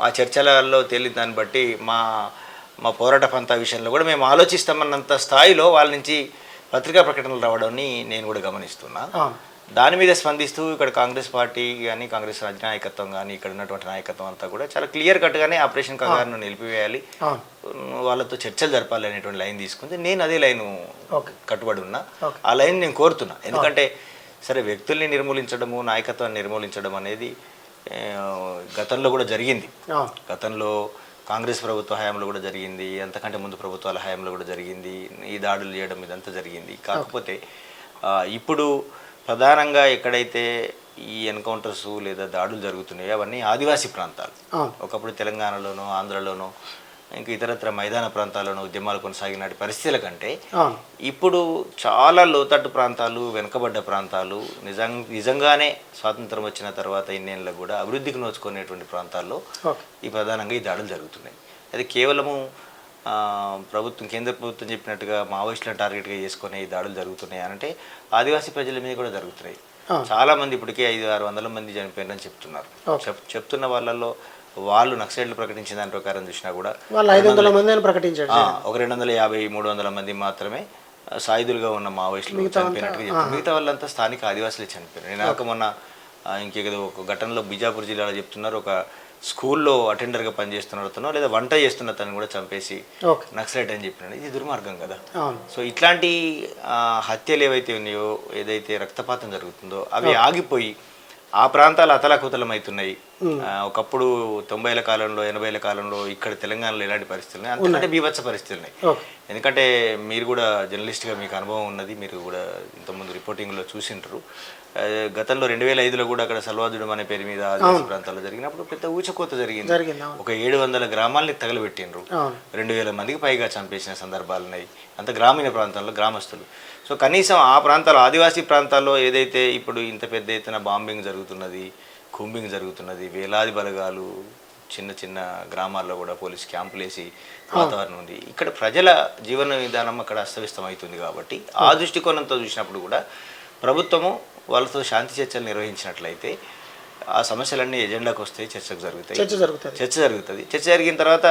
ఆ చర్చలలో తేలిన దాన్ని బట్టి మా పోరాట పంతా విషయంలో కూడా మేము ఆలోచిస్తామన్నంత స్థాయిలో వాళ్ళ నుంచి పత్రికా ప్రకటనలు రావడాన్ని నేను కూడా గమనిస్తున్నా. దాని మీద స్పందిస్తూ ఇక్కడ కాంగ్రెస్ పార్టీ కానీ కాంగ్రెస్ అధినాయకత్వం కానీ ఇక్కడ ఉన్నటువంటి నాయకత్వం అంతా కూడా చాలా క్లియర్ కట్గానే ఆపరేషన్ కగార్ను నిలిపివేయాలి, వాళ్ళతో చర్చలు జరపాలి అనేటువంటి లైన్ తీసుకుంది. నేను అదే లైన్ కట్టుబడి ఉన్నా. ఆ లైన్ నేను కోరుతున్నా. ఎందుకంటే సరే వ్యక్తుల్ని నిర్మూలించడము, నాయకత్వాన్ని నిర్మూలించడం అనేది గతంలో కూడా జరిగింది. గతంలో కాంగ్రెస్ ప్రభుత్వ హయాంలో కూడా జరిగింది, అంతకంటే ముందు ప్రభుత్వాల హయాంలో కూడా జరిగింది. ఈ దాడులు చేయడం ఇదంతా జరిగింది. కాకపోతే ఇప్పుడు ప్రధానంగా ఎక్కడైతే ఈ ఎన్కౌంటర్స్ లేదా దాడులు జరుగుతున్నాయో అవన్నీ ఆదివాసీ ప్రాంతాలు. ఒకప్పుడు తెలంగాణలోనో ఆంధ్రలోనో ఇంకా ఇతరత్ర మైదాన ప్రాంతాల్లోనూ ఉద్యమాలు కొనసాగిన పరిస్థితుల కంటే ఇప్పుడు చాలా లోతట్టు ప్రాంతాలు, వెనుకబడ్డ ప్రాంతాలు, నిజంగానే స్వాతంత్రం వచ్చిన తర్వాత ఇన్నేళ్ళకు కూడా అభివృద్ధికి నోచుకునేటువంటి ప్రాంతాల్లో ఈ ప్రధానంగా ఈ దాడులు జరుగుతున్నాయి. అది కేవలము కేంద్ర ప్రభుత్వం చెప్పినట్టుగా మావోయిస్టులను టార్గెట్గా చేసుకునే ఈ దాడులు జరుగుతున్నాయి అంటే ఆదివాసీ ప్రజల మీద కూడా జరుగుతున్నాయి. చాలా మంది ఇప్పటికే 500-600 మంది చనిపోయారని చెప్తున్నారు. చెప్తున్న వాళ్ళల్లో వాళ్ళు నక్సలైట్లు ప్రకటించిన దాని ప్రకారం చూసినా కూడా 500 మంది ప్రకటించారు. ఒక 250-300 మంది మాత్రమే సాయుధులుగా ఉన్న మావోయిస్టులు చనిపోయినట్టుగా చెప్తారు. మిగతా వాళ్ళంతా స్థానిక ఆదివాసులే చనిపోయారు. నేను మొన్న ఇంకేదో ఒక ఘటనలో బిజాపూర్ జిల్లాలో చెప్తున్నారు, ఒక స్కూల్లో అటెండర్గా పనిచేస్తున్న లేదా వంట చేస్తున్న తను కూడా చంపేసి నక్సలైట్ అని చెప్పినాడు. ఇది దుర్మార్గం కదా. సో ఇట్లాంటి హత్యలు ఏవైతే ఉన్నాయో, ఏదైతే రక్తపాతం జరుగుతుందో అవి ఆగిపోయి ఆ ప్రాంతాలు అతలాకుతలం అవుతున్నాయి. ఒకప్పుడు 90ల కాలంలో 80ల కాలంలో ఇక్కడ తెలంగాణలో ఎలాంటి పరిస్థితులు ఉన్నాయి, అంతకంటే బీభత్స పరిస్థితులు ఉన్నాయి. ఎందుకంటే మీరు కూడా జర్నలిస్ట్గా మీకు అనుభవం ఉన్నది, మీరు కూడా ఇంతకుముందు రిపోర్టింగ్లో చూసింటారు. గతంలో 2005లో కూడా అక్కడ సల్వాజుడం అనే పేరు మీద ఆదివాసీ ప్రాంతాల్లో జరిగినప్పుడు పెద్ద ఊచకోత జరిగింది. ఒక 700 గ్రామాలని తగలబెట్టిండ్రు. 2000 మందికి పైగా చంపేసిన సందర్భాలు ఉన్నాయి. అంత గ్రామీణ ప్రాంతాల్లో గ్రామస్తులు. సో కనీసం ఆ ప్రాంతాల్లో ఆదివాసీ ప్రాంతాల్లో ఏదైతే ఇప్పుడు ఇంత పెద్ద ఎత్తున బాంబింగ్ జరుగుతున్నది, కూంబింగ్ జరుగుతున్నది, వేలాది బలగాలు చిన్న చిన్న గ్రామాల్లో కూడా పోలీస్ క్యాంపులు వేసి వాతావరణం ఉంది. ఇక్కడ ప్రజల జీవన విధానం అక్కడ అస్తవ్యస్తం అవుతుంది. కాబట్టి ఆ దృష్టికోణంతో చూసినప్పుడు కూడా ప్రభుత్వము వాళ్ళతో శాంతి చర్చలు నిర్వహించినట్లయితే ఆ సమస్యలన్నీ ఎజెండాకు వస్తాయి, చర్చ జరుగుతుంది. చర్చ జరిగిన తర్వాత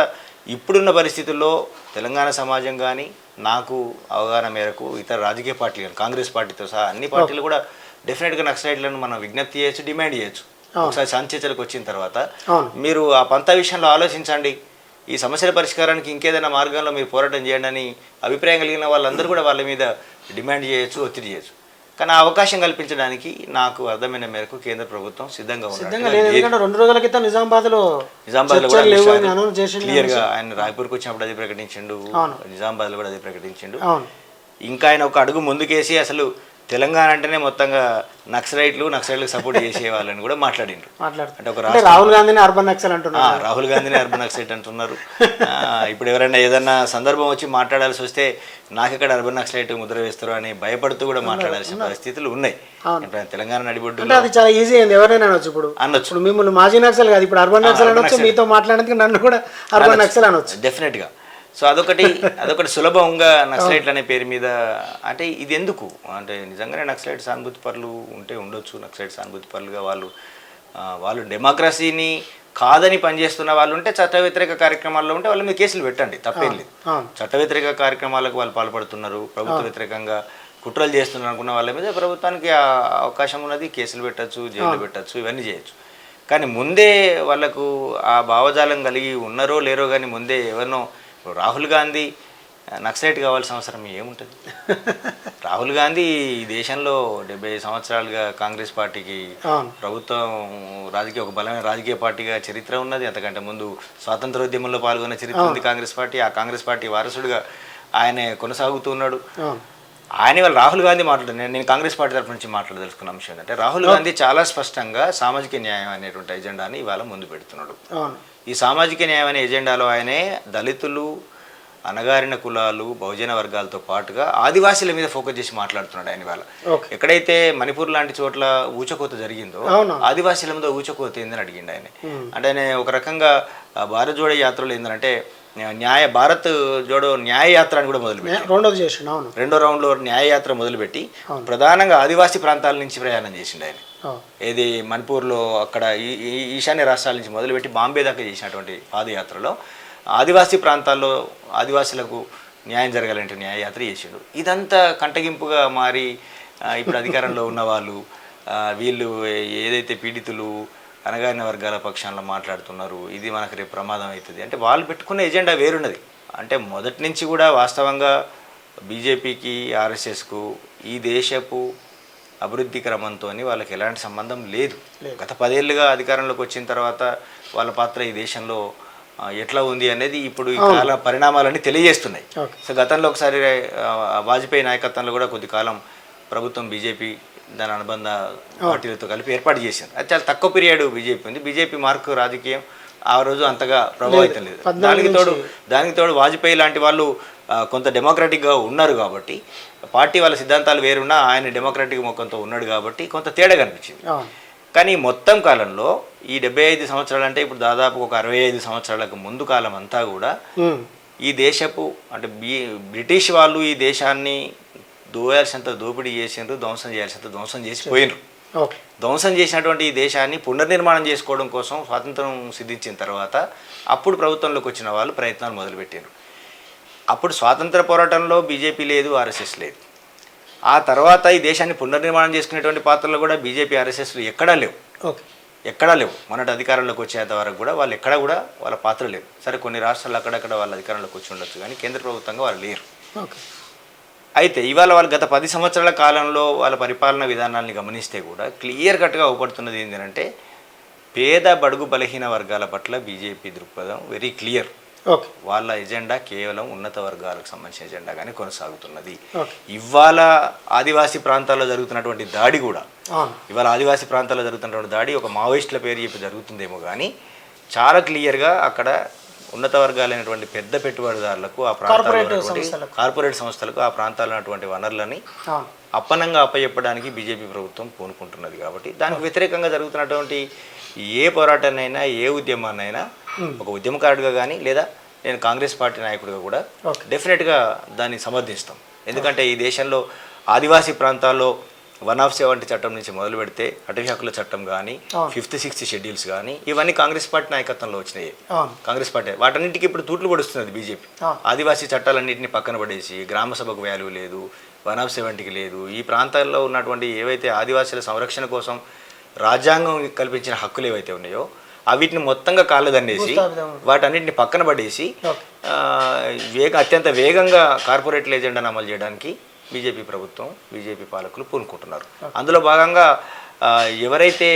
ఇప్పుడున్న పరిస్థితుల్లో తెలంగాణ సమాజం కానీ నాకు అవగాహన మేరకు ఇతర రాజకీయ పార్టీలు కానీ కాంగ్రెస్ పార్టీతో సహా అన్ని పార్టీలు కూడా డెఫినెట్గా నక్సలైట్లను మనం విజ్ఞప్తి చేయొచ్చు, డిమాండ్ చేయొచ్చు. ఒకసారి శాంతి చర్చలకు వచ్చిన తర్వాత మీరు ఆ పంత విషయంలో ఆలోచించండి, ఈ సమస్యల పరిష్కారానికి ఇంకేదైనా మార్గంలో మీరు పోరాటం చేయండి అని అభిప్రాయం కలిగిన వాళ్ళందరూ కూడా వాళ్ళ మీద డిమాండ్ చేయొచ్చు, ఒత్తిడి చేయొచ్చు. కానీ ఆ అవకాశం కల్పించడానికి నాకు అర్థమైన మేరకు కేంద్ర ప్రభుత్వం సిద్ధంగా ఉంది. 2 రోజుల క్రితం నిజామాబాద్లో క్లియర్గా ఆయన రాయ్పూర్కి వచ్చినప్పుడు అది ప్రకటించిండు, నిజామాబాద్లో కూడా అది ప్రకటించిండు. ఇంకా ఆయన ఒక అడుగు ముందుకేసి అసలు తెలంగాణ అంటేనే మొత్తంగా నక్సలైట్లకు సపోర్ట్ చేసే వాళ్ళని కూడా మాట్లాడిండ్రు. అంటే ఒక రాహుల్ గాంధీని అర్బన్ నక్సల్ అంటున్నారు. రాహుల్ గాంధీని అర్బన్ నక్సలైట్ అంటున్నారు. ఇప్పుడు ఎవరైనా ఏదన్నా సందర్భం వచ్చి మాట్లాడాల్సి వస్తే నాకెక్కడ అర్బన్ నక్సలైట్ ముద్ర వేస్తారు అని భయపడుతూ కూడా మాట్లాడాల్సిన పరిస్థితులు ఉన్నాయి. తెలంగాణ నడిబొడ్డు అది చాలా ఈజీ అయింది, ఎవరైనా అనొచ్చు. ఇప్పుడు మిమ్మల్ని మాజీ నక్సల్ కాదు, ఇప్పుడు అర్బన్ నక్సల్ అనొచ్చు. మీతో మాట్లాడేందుకు నన్ను కూడా అర్బన్ నక్సల్ అనొచ్చు డెఫినెట్గా. సో అదొకటి సులభంగా నక్సలైట్లు అనే పేరు మీద. అంటే ఇది ఎందుకు అంటే నిజంగానే నక్సలైట్ సానుభూతి పరులు ఉంటే ఉండొచ్చు. నక్సలైట్ సానుభూతి పరులుగా వాళ్ళు డెమోక్రసీని కాదని పనిచేస్తున్న వాళ్ళు ఉంటే, చట్ట వ్యతిరేక కార్యక్రమాల్లో ఉంటే వాళ్ళ మీద కేసులు పెట్టండి, తప్పేం లేదు. చట్ట వ్యతిరేక కార్యక్రమాలకు వాళ్ళు పాల్పడుతున్నారు, ప్రభుత్వ వ్యతిరేకంగా కుట్రలు చేస్తున్నారు అనుకున్న వాళ్ళ మీద ప్రభుత్వానికి అవకాశం ఉన్నది, కేసులు పెట్టచ్చు, జైలు పెట్టచ్చు, ఇవన్నీ చేయొచ్చు. కానీ ముందే వాళ్ళకు ఆ భావజాలం కలిగి ఉన్నారో లేరో కానీ ముందే ఎవరినో రాహుల్ గాంధీ నక్సలైట్ కావాల్సిన అవసరం ఏముంటుంది? రాహుల్ గాంధీ ఈ దేశంలో 70 సంవత్సరాలుగా కాంగ్రెస్ పార్టీకి ప్రభుత్వం ఒక బలమైన రాజకీయ పార్టీగా చరిత్ర ఉన్నది. అంతకంటే ముందు స్వాతంత్రోద్యమంలో పాల్గొన్న చరిత్ర ఉంది కాంగ్రెస్ పార్టీ. ఆ కాంగ్రెస్ పార్టీ వారసుడిగా ఆయన కొనసాగుతూ ఉన్నాడు. ఆయన వాళ్ళు రాహుల్ గాంధీ మాట్లాడుతున్నాను, నేను కాంగ్రెస్ పార్టీ తరఫు నుంచి మాట్లాడదలుచుకున్న అంశం ఏంటంటే, రాహుల్ గాంధీ చాలా స్పష్టంగా సామాజిక న్యాయం అనేటువంటి ఎజెండాని ఇవాళ ముందు పెడుతున్నాడు. ఈ సామాజిక న్యాయం అనే ఎజెండాలో ఆయనే దళితులు, అణగారిన కులాలు, బహుజన వర్గాలతో పాటుగా ఆదివాసీల మీద ఫోకస్ చేసి మాట్లాడుతున్నాడు ఆయన. ఇవాళ ఎక్కడైతే మణిపూర్ లాంటి చోట్ల ఊచకోత జరిగిందో ఆదివాసీల మీద ఊచకోత ఏందని అడిగిండు ఆయన. అంటే ఆయన ఒక రకంగా భారత్ జోడో యాత్రలో ఏంటంటే భారత్ జోడో న్యాయ యాత్ర అని కూడా మొదలుపెట్టి రెండో రౌండ్లో న్యాయ యాత్ర మొదలుపెట్టి ప్రధానంగా ఆదివాసీ ప్రాంతాల నుంచి ప్రయాణం చేసిండు ఆయన. ఏది మణిపూర్లో అక్కడ ఈశాన్య రాష్ట్రాల నుంచి మొదలుపెట్టి బాంబే దాకా చేసినటువంటి పాదయాత్రలో ఆదివాసీ ప్రాంతాల్లో ఆదివాసీలకు న్యాయం జరగాలంటే న్యాయయాత్ర చేసిండు. ఇదంతా కంటగింపుగా మారి ఇప్పుడు అధికారంలో ఉన్న వీళ్ళు ఏదైతే పీడితులు, అణగారిన వర్గాల పక్షాల్లో మాట్లాడుతున్నారు, ఇది మనకు రేపు ప్రమాదం అవుతుంది అంటే వాళ్ళు పెట్టుకున్న ఎజెండా వేరున్నది. అంటే మొదటి నుంచి కూడా వాస్తవంగా బీజేపీకి, ఆర్ఎస్ఎస్కు ఈ దేశపు అభివృద్ధి క్రమంతో వాళ్ళకి ఎలాంటి సంబంధం లేదు. గత 10 ఏళ్ళుగా అధికారంలోకి వచ్చిన తర్వాత వాళ్ళ పాత్ర ఈ దేశంలో ఎట్లా ఉంది అనేది ఇప్పుడు ఈ కాల పరిణామాలన్నీ తెలియజేస్తున్నాయి. సో గతంలో ఒకసారి వాజ్పేయి నాయకత్వంలో కూడా కొద్ది కాలం ప్రభుత్వం బీజేపీ దాని అనుబంధ పార్టీలతో కలిపి ఏర్పాటు చేసింది. అది చాలా తక్కువ పీరియడ్ బీజేపీ ఉంది. బీజేపీ మార్కు రాజకీయం ఆ రోజు అంతగా ప్రభావితం లేదు. దానికి తోడు వాజ్పేయి లాంటి వాళ్ళు కొంత డెమోక్రాటిక్గా ఉన్నారు కాబట్టి, పార్టీ వాళ్ళ సిద్ధాంతాలు వేరున్నా ఆయన డెమోక్రాటిక్ ముఖంతో ఉన్నాడు కాబట్టి కొంత తేడా కనిపించింది. కానీ మొత్తం కాలంలో ఈ 75 సంవత్సరాలు అంటే ఇప్పుడు దాదాపు ఒక 65 సంవత్సరాలకు ముందు కాలం అంతా కూడా ఈ దేశపు అంటే బ్రిటిష్ వాళ్ళు ఈ దేశాన్ని దోయాల్సినంత దోపిడీ చేసిండ్రు, ధ్వంసం చేయాల్సినంత ధ్వంసం చేసిపోయినరు. ధ్వంసం చేసినటువంటి ఈ దేశాన్ని పునర్నిర్మాణం చేసుకోవడం కోసం స్వాతంత్రం సిద్ధించిన తర్వాత అప్పుడు ప్రభుత్వంలోకి వచ్చిన వాళ్ళు ప్రయత్నాలు మొదలుపెట్టారు. అప్పుడు స్వాతంత్ర పోరాటంలో బీజేపీ లేదు, ఆర్ఎస్ఎస్ లేదు. ఆ తర్వాత ఈ దేశాన్ని పునర్నిర్మాణం చేసుకునేటువంటి పాత్రలు కూడా బీజేపీ, ఆర్ఎస్ఎస్లు ఎక్కడా లేవు. మొన్నటి అధికారంలోకి వచ్చేంత వరకు కూడా వాళ్ళు ఎక్కడా కూడా వాళ్ళ పాత్ర లేదు. సరే కొన్ని రాష్ట్రాలు అక్కడక్కడ వాళ్ళ అధికారంలోకి వచ్చి ఉండొచ్చు, కానీ కేంద్ర ప్రభుత్వంగా వాళ్ళు లేరు. అయితే ఇవాళ వాళ్ళు గత 10 సంవత్సరాల కాలంలో వాళ్ళ పరిపాలన విధానాన్ని గమనిస్తే కూడా క్లియర్ కట్గా అవపడుతున్నది ఏంటంటే, పేద బడుగు బలహీన వర్గాల పట్ల బీజేపీ దృక్పథం వెరీ క్లియర్. వాళ్ళ ఎజెండా కేవలం ఉన్నత వర్గాలకు సంబంధించిన ఎజెండాగానే కొనసాగుతున్నది. ఇవాళ ఆదివాసీ ప్రాంతాల్లో జరుగుతున్నటువంటి దాడి కూడా ఒక మావోయిస్టుల పేరు చెప్పి జరుగుతుందేమో కానీ చాలా క్లియర్గా అక్కడ ఉన్నత వర్గాలైనటువంటి పెద్ద పెట్టుబడిదారులకు, ఆ ప్రాంతాల్లో కార్పొరేట్ సంస్థలకు ఆ ప్రాంతాల్లో ఉన్నటువంటి వనరులని అప్పనంగా అప్పచెప్పడానికి బీజేపీ ప్రభుత్వం పూనుకుంటున్నది. కాబట్టి దానికి వ్యతిరేకంగా జరుగుతున్నటువంటి ఏ పోరాటాన్నైనా, ఏ ఉద్యమాన్నైనా ఒక ఉద్యమకారుడిగా కానీ లేదా నేను కాంగ్రెస్ పార్టీ నాయకుడిగా కూడా డెఫినెట్గా దాన్ని సమర్థిస్తాం. ఎందుకంటే ఈ దేశంలో ఆదివాసీ ప్రాంతాల్లో 170 చట్టం నుంచి మొదలు పెడితే అటవీ హక్కుల చట్టం కానీ, 5th, 6th షెడ్యూల్స్ కానీ ఇవన్నీ కాంగ్రెస్ పార్టీ నాయకత్వంలో వచ్చినాయి. కాంగ్రెస్ పార్టీ వాటన్నింటికి ఇప్పుడు తూట్లు పడుస్తున్నది బీజేపీ. ఆదివాసీ చట్టాలన్నింటినీ పక్కన పడేసి గ్రామ సభకు వాల్యూ లేదు, 170కి లేదు. ఈ ప్రాంతాల్లో ఉన్నటువంటి ఏవైతే ఆదివాసీల సంరక్షణ కోసం రాజ్యాంగం కల్పించిన హక్కులు ఏవైతే ఉన్నాయో వీటిని మొత్తంగా కాళ్ళదన్నేసి వాటన్నిటిని పక్కన పడేసి అత్యంత వేగంగా కార్పొరేట్ ఎజెండాను అమలు చేయడానికి బీజేపీ ప్రభుత్వం, బీజేపీ పాలకులు పూనుకుంటున్నారు. అందులో భాగంగా ఎవరైతే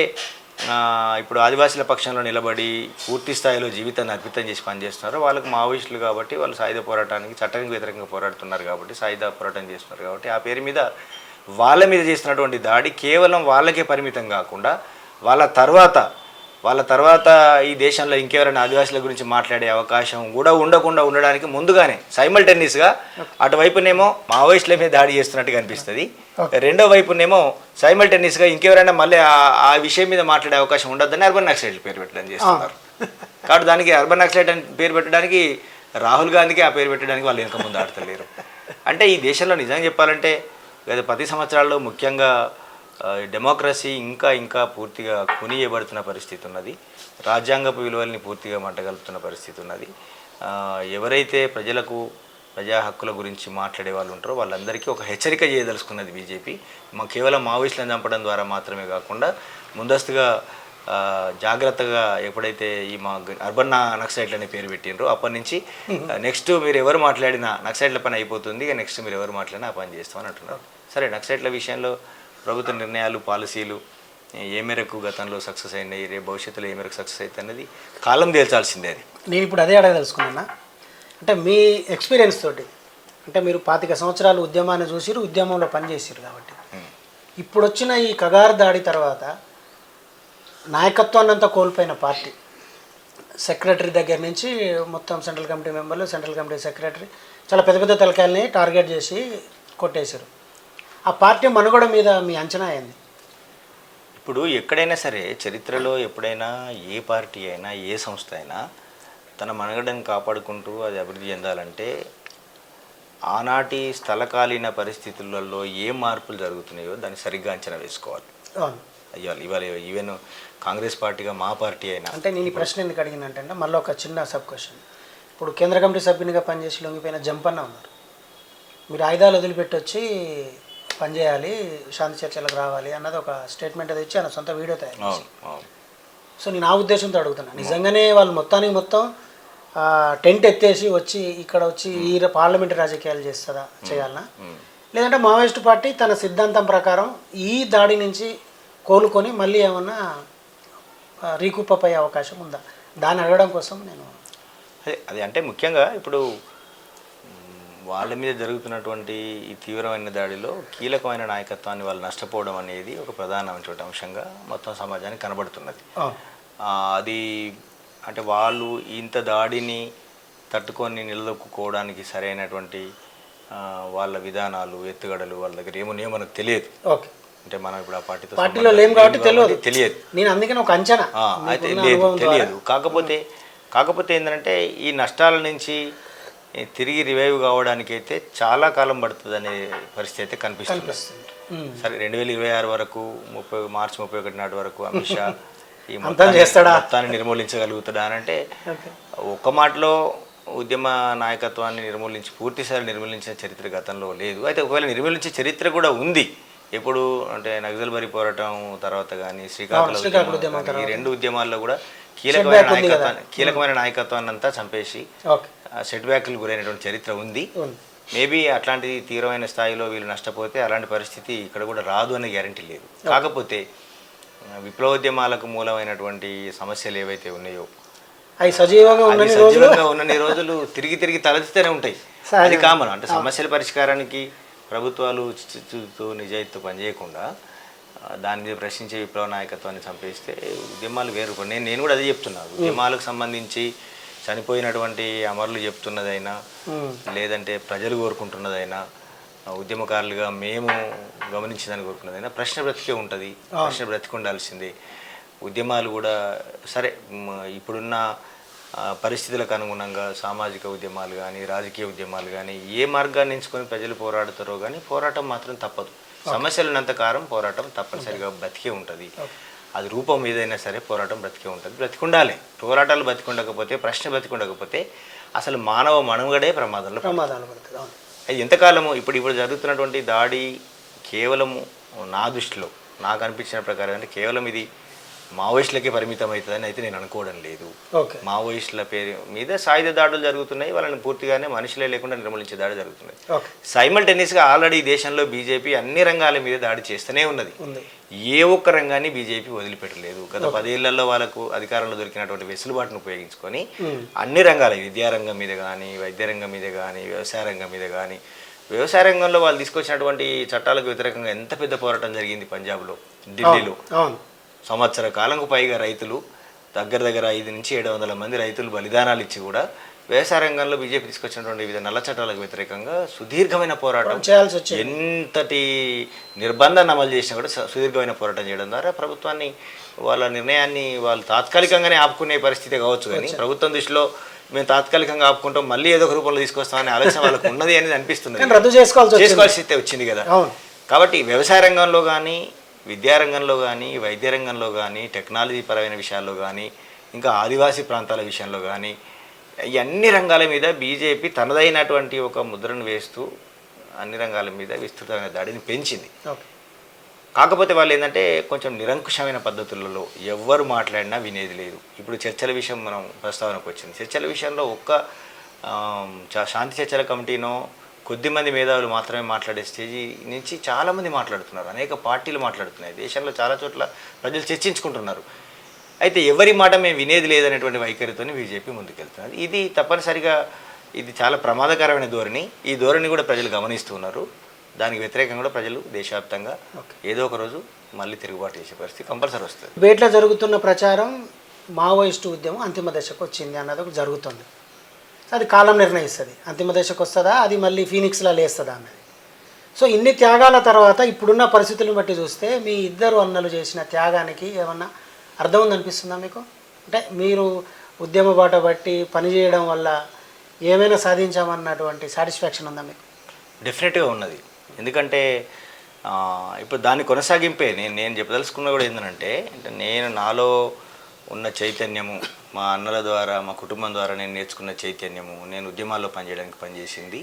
ఇప్పుడు ఆదివాసీల పక్షంలో నిలబడి పూర్తి స్థాయిలో జీవితాన్ని అర్పితం చేసి పనిచేస్తున్నారో వాళ్ళకు మావోయిస్టులు కాబట్టి వాళ్ళు సాయుధ పోరాటానికి చట్టానికి వ్యతిరేకంగా పోరాడుతున్నారు కాబట్టి సాయుధ పోరాటం చేస్తున్నారు కాబట్టి ఆ పేరు మీద వాళ్ళ మీద చేస్తున్నటువంటి దాడి కేవలం వాళ్ళకే పరిమితం కాకుండా వాళ్ళ తర్వాత ఈ దేశంలో ఇంకెవరైనా ఆదివాసుల గురించి మాట్లాడే అవకాశం కూడా ఉండకుండా ఉండడానికి ముందుగానే సైమల్టేనియస్గా అటువైపునేమో మావోయిస్టుల మీద దాడి చేస్తున్నట్టుగా అనిపిస్తుంది, రెండో వైపునేమో సైమల్టేనియస్గా ఇంకెవరైనా మళ్ళీ ఆ విషయం మీద మాట్లాడే అవకాశం ఉండొద్దని అర్బన్ నక్సలైట్ పేరు పెట్టడం చేస్తున్నారు. కాబట్టి దానికి అర్బన్ నక్సలైట్ అని పేరు పెట్టడానికి రాహుల్ గాంధీకి ఆ పేరు పెట్టడానికి వాళ్ళు వెనక ముందు ఆడతలేరు. అంటే ఈ దేశంలో నిజంగా చెప్పాలంటే గత 10 సంవత్సరాల్లో ముఖ్యంగా డెమోక్రసీ ఇంకా పూర్తిగా కొనియబడుతున్న పరిస్థితి ఉన్నది. రాజ్యాంగపు విలువల్ని పూర్తిగా మంటగలుపుతున్న పరిస్థితి ఉన్నది. ఎవరైతే ప్రజా హక్కుల గురించి మాట్లాడే వాళ్ళు ఉంటారో వాళ్ళందరికీ ఒక హెచ్చరిక చేయదలుచుకున్నది బీజేపీ. కేవలం మావోయిస్టులను చంపడం ద్వారా మాత్రమే కాకుండా ముందస్తుగా జాగ్రత్తగా ఎప్పుడైతే ఈ మా అర్బన్ నక్సలైట్లు అనే పేరు పెట్టినరో అప్పటి నుంచి నెక్స్ట్ మీరు ఎవరు మాట్లాడినా నక్సలైట్ల పని అయిపోతుంది, ఇక నెక్స్ట్ మీరు ఎవరు మాట్లాడినా ఆ పని చేస్తామని అంటున్నారు. సరే, నక్సలైట్ల విషయంలో ప్రభుత్వ నిర్ణయాలు పాలసీలు ఏ మేరకు గతంలో సక్సెస్ అయినాయి, రేపు భవిష్యత్తులో ఏ మేరకు సక్సెస్ అవుతుంది అనేది కాలం తేల్చాల్సిందే. అది నేను ఇప్పుడు అదే అడగదలుచుకున్నా. అంటే మీ ఎక్స్పీరియన్స్ తోటి, అంటే మీరు 25 సంవత్సరాలు ఉద్యమాన్ని చూసిరు, ఉద్యమంలో పనిచేసారు కాబట్టి ఇప్పుడు వచ్చిన ఈ కగారు దాడి తర్వాత నాయకత్వాన్ని అంతా కోల్పోయిన పార్టీ, సెక్రటరీ దగ్గర నుంచి మొత్తం సెంట్రల్ కమిటీ మెంబర్లు, సెంట్రల్ కమిటీ సెక్రటరీ చాలా పెద్ద పెద్ద తలకాయలని టార్గెట్ చేసి కొట్టేశారు. ఆ పార్టీ మనుగడ మీద మీ అంచనా ఏంది? ఇప్పుడు ఎక్కడైనా సరే చరిత్రలో ఎప్పుడైనా ఏ పార్టీ అయినా ఏ సంస్థ అయినా తన మనుగడని కాపాడుకుంటూ అది అభివృద్ధి చెందాలంటే ఆనాటి స్థలకాలీన పరిస్థితులలో ఏ మార్పులు జరుగుతున్నాయో దాన్ని సరిగ్గా అంచనా వేసుకోవాలి. ఇవాళ ఈవెన్ కాంగ్రెస్ పార్టీగా మా పార్టీ అయినా, అంటే నేను ఈ ప్రశ్న ఎందుకు అడిగినంటే మళ్ళీ ఒక చిన్న సబ్ క్వశ్చన్. ఇప్పుడు కేంద్ర కమిటీ సభ్యునిగా పనిచేసి లొంగిపోయిన జంపన్న ఉన్నారు. మీరు ఆయుధాలు వదిలిపెట్టి వచ్చి పనిచేయాలి, శాంతి చర్చలకు రావాలి అన్నది ఒక స్టేట్మెంట్ అది ఇచ్చి ఆయన సొంత వీడియో తయారు చేసి. సో నేను ఆ ఉద్దేశంతో అడుగుతున్నాను, నిజంగానే వాళ్ళు మొత్తం టెంట్ ఎత్తేసి వచ్చి ఇక్కడ వచ్చి ఈ పార్లమెంటు రాజకీయాలు చేయాలనా, లేదంటే మావోయిస్టు పార్టీ తన సిద్ధాంతం ప్రకారం ఈ దాడి నుంచి కోలుకొని మళ్ళీ ఏమన్నా రీకూప్ అయ్యే అవకాశం ఉందా? దాన్ని అడగడం కోసం నేను అది అంటే ముఖ్యంగా ఇప్పుడు వాళ్ళ మీద జరుగుతున్నటువంటి ఈ తీవ్రమైన దాడిలో కీలకమైన నాయకత్వాన్ని వాళ్ళు నష్టపోవడం అనేది ఒక ప్రధానమైనటువంటి అంశంగా మొత్తం సమాజానికి కనబడుతున్నది. అది అంటే వాళ్ళు ఇంత దాడిని తట్టుకొని నిలదొక్కుకోవడానికి సరైనటువంటి వాళ్ళ విధానాలు, ఎత్తుగడలు వాళ్ళ దగ్గర ఏమున్నాయో మనకు తెలియదు. ఓకే, అంటే మనం ఇప్పుడు ఆ పార్టీలో లేము కాబట్టి తెలియదు. నేను అందుకని ఒక అంచనా అయితే తెలియదు. కాకపోతే ఏంటంటే ఈ నష్టాల నుంచి తిరిగి రివైవ్ కావడానికి అయితే చాలా కాలం పడుతుంది అనే పరిస్థితి అయితే కనిపిస్తుంది. సరే, 2026 వరకు మార్చి 31 నాటి వరకు అమిత్ షా ఈ మొత్తాన్ని నిర్మూలించగలుగుతాడా అని అంటే ఒక్క మాటలో ఉద్యమ నాయకత్వాన్ని పూర్తిసారి నిర్మూలించిన చరిత్ర గతంలో లేదు. అయితే ఒకవేళ నిర్మూలించే చరిత్ర కూడా ఉంది. ఎప్పుడు అంటే నక్సల్బరీ పోరాటం తర్వాత కానీ శ్రీకాకుళం ఈ రెండు ఉద్యమాల్లో కూడా కీలకమైన నాయకత్వాన్ని అంతా చంపేసి సెట్ బ్యాక్లు గురైనటువంటి చరిత్ర ఉంది. మేబీ అట్లాంటి తీవ్రమైన స్థాయిలో వీళ్ళు నష్టపోతే అలాంటి పరిస్థితి ఇక్కడ కూడా రాదు అనే గ్యారంటీ లేదు. కాకపోతే విప్లవోద్యమాలకు మూలమైనటువంటి సమస్యలు ఏవైతే ఉన్నాయో అవి సజీవంగా ఉన్నన్ని రోజులు తిరిగి తలెత్తుతూనే ఉంటాయి. అది కామన్. అంటే సమస్యల పరిష్కారానికి ప్రభుత్వాలు చిచ్చుతో నిజాయితీతో పనిచేయకుండా దాని మీద ప్రశ్నించే విప్లవ నాయకత్వాన్ని చంపేస్తే ఉద్యమాలు వేరు. నేను కూడా అదే చెప్తున్నాను. ఉద్యమాలకు సంబంధించి చనిపోయినటువంటి అమరులు చెప్తున్నదైనా లేదంటే ప్రజలు కోరుకుంటున్నదైనా ఉద్యమకారులుగా మేము గమనించిందని కోరుకున్నదైనా ప్రశ్న బ్రతికే ఉంటుంది. ప్రశ్న బ్రతికి ఉండాల్సిందే. ఉద్యమాలు కూడా సరే ఇప్పుడున్న పరిస్థితులకు అనుగుణంగా సామాజిక ఉద్యమాలు కానీ రాజకీయ ఉద్యమాలు కానీ ఏ మార్గాన్ని ఎంచుకొని ప్రజలు పోరాడుతారో కానీ పోరాటం మాత్రం తప్పదు. సమస్యలు ఉన్నంతకాలం పోరాటం తప్పనిసరిగా బ్రతికే ఉంటుంది. అది రూపం ఏదైనా సరే పోరాటం బ్రతికే ఉంటుంది, బ్రతికుండాలి. పోరాటాలు బ్రతికుండకపోతే, ప్రశ్న బ్రతికుండకపోతే అసలు మానవ మనుగడే ప్రమాదాలు పడుతుంది. అది ఎంతకాలము ఇప్పుడు జరుగుతున్నటువంటి దాడి కేవలము నా దృష్టిలో నాకు అనిపించిన ప్రకారం అంటే కేవలం ఇది మావోయిస్టులకే పరిమితం అవుతుందని అయితే నేను అనుకోవడం లేదు. మావోయిస్టుల పేరు మీద సాయుధ దాడులు జరుగుతున్నాయి. వాళ్ళని పూర్తిగానే మనుషులే లేకుండా నిర్మూలించే దాడి జరుగుతున్నాయి. సైమల్టేనియస్గా ఆల్రెడీ దేశంలో బీజేపీ అన్ని రంగాల మీద దాడి చేస్తూనే ఉన్నది. ఏ ఒక్క రంగాన్ని బీజేపీ వదిలిపెట్టలేదు. గత 10 ఏళ్లలో వాళ్ళకు అధికారంలో దొరికినటువంటి వెసులుబాటును ఉపయోగించుకొని అన్ని రంగాల విద్యారంగం మీద కానీ, వైద్య రంగం మీద కానీ, వ్యవసాయ రంగం మీద కానీ, వ్యవసాయ రంగంలో వాళ్ళు తీసుకొచ్చినటువంటి చట్టాలకు వ్యతిరేకంగా ఎంత పెద్ద పోరాటం జరిగింది పంజాబ్లో, ఢిల్లీలో. అవును. సంవత్సర కాలంకు పైగా రైతులు దగ్గర 5 నుంచి 700 మంది రైతులు బలిదానాలు ఇచ్చి కూడా వ్యవసాయ రంగంలో బీజేపీ తీసుకొచ్చినటువంటి వివిధ నల్ల చట్టాలకు వ్యతిరేకంగా సుదీర్ఘమైన పోరాటం చేయాల్సి వచ్చింది. ఎంతటి నిర్బంధాన్ని అమలు చేసినా కూడా సుదీర్ఘమైన పోరాటం చేయడం ద్వారా ప్రభుత్వాన్ని వాళ్ళ నిర్ణయాన్ని వాళ్ళు తాత్కాలికంగానే ఆపుకునే పరిస్థితి కావచ్చు. కానీ ప్రభుత్వం దృష్టిలో మేము తాత్కాలికంగా ఆపుకుంటాం, మళ్ళీ ఏదో ఒక రూపంలో తీసుకొస్తామనే ఆలోచన వాళ్ళకు ఉన్నది అనేది అనిపిస్తుంది. రద్దు చేసుకోవాల్సి వచ్చింది కదా. కాబట్టి వ్యవసాయ రంగంలో కానీ, విద్యారంగంలో కానీ, వైద్య రంగంలో కానీ, టెక్నాలజీ పరమైన విషయాల్లో కానీ, ఇంకా ఆదివాసీ ప్రాంతాల విషయంలో కానీ, ఈ అన్ని రంగాల మీద బీజేపీ తనదైనటువంటి ఒక ముద్రను వేస్తూ అన్ని రంగాల మీద విస్తృతమైన దాడిని పెంచింది. కాకపోతే వాళ్ళు ఏంటంటే కొంచెం నిరంకుశమైన పద్ధతులలో ఎవ్వరు మాట్లాడినా వినేది లేదు. ఇప్పుడు చర్చల విషయం మనం ప్రస్తావనకు వచ్చింది. చర్చల విషయంలో శాంతి చర్చల కమిటీనో కొద్దిమంది మేధావులు మాత్రమే మాట్లాడే స్టేజీ నుంచి చాలామంది మాట్లాడుతున్నారు, అనేక పార్టీలు మాట్లాడుతున్నాయి, దేశంలో చాలా చోట్ల ప్రజలు చర్చించుకుంటున్నారు. అయితే ఎవరి మాట మేము వినేది లేదనేటువంటి వైఖరితో బీజేపీ ముందుకెళ్తున్నది. ఇది తప్పనిసరిగా ఇది చాలా ప్రమాదకరమైన ధోరణి. ఈ ధోరణి కూడా ప్రజలు గమనిస్తున్నారు. దానికి వ్యతిరేకంగా కూడా ప్రజలు దేశవ్యాప్తంగా ఏదో ఒక రోజు మళ్ళీ తిరుగుబాటు చేసే పరిస్థితి కంపల్సరీ వస్తుంది. బేట్ల జరుగుతున్న ప్రచారం మావోయిస్టు ఉద్యమం అంతిమ దశకు వచ్చింది అన్నది ఒకటి జరుగుతుంది. అది కాలం నిర్ణయిస్తుంది, అంతిమ దశకు వస్తుందా, అది మళ్ళీ ఫీనిక్స్లా లేస్తుందా అన్నది. సో ఇన్ని త్యాగాల తర్వాత ఇప్పుడున్న పరిస్థితులను బట్టి చూస్తే మీ ఇద్దరు అన్నలు చేసిన త్యాగానికి ఏమన్నా అర్థం ఉందనిపిస్తుందా మీకు? అంటే మీరు ఉద్యమ బాట బట్టి పనిచేయడం వల్ల ఏమైనా సాధించామన్నటువంటి సాటిస్ఫాక్షన్ ఉందా మీకు? డెఫినెట్గా ఉన్నది. ఎందుకంటే ఇప్పుడు దాన్ని కొనసాగింపే నేను చెప్పదలుచుకున్న కూడా ఏంటంటే, నేను నాలో ఉన్న చైతన్యము, మా అన్నల ద్వారా, మా కుటుంబం ద్వారా నేను నేర్చుకున్న చైతన్యము, నేను ఉద్యమాల్లో పనిచేయడానికి పనిచేసింది.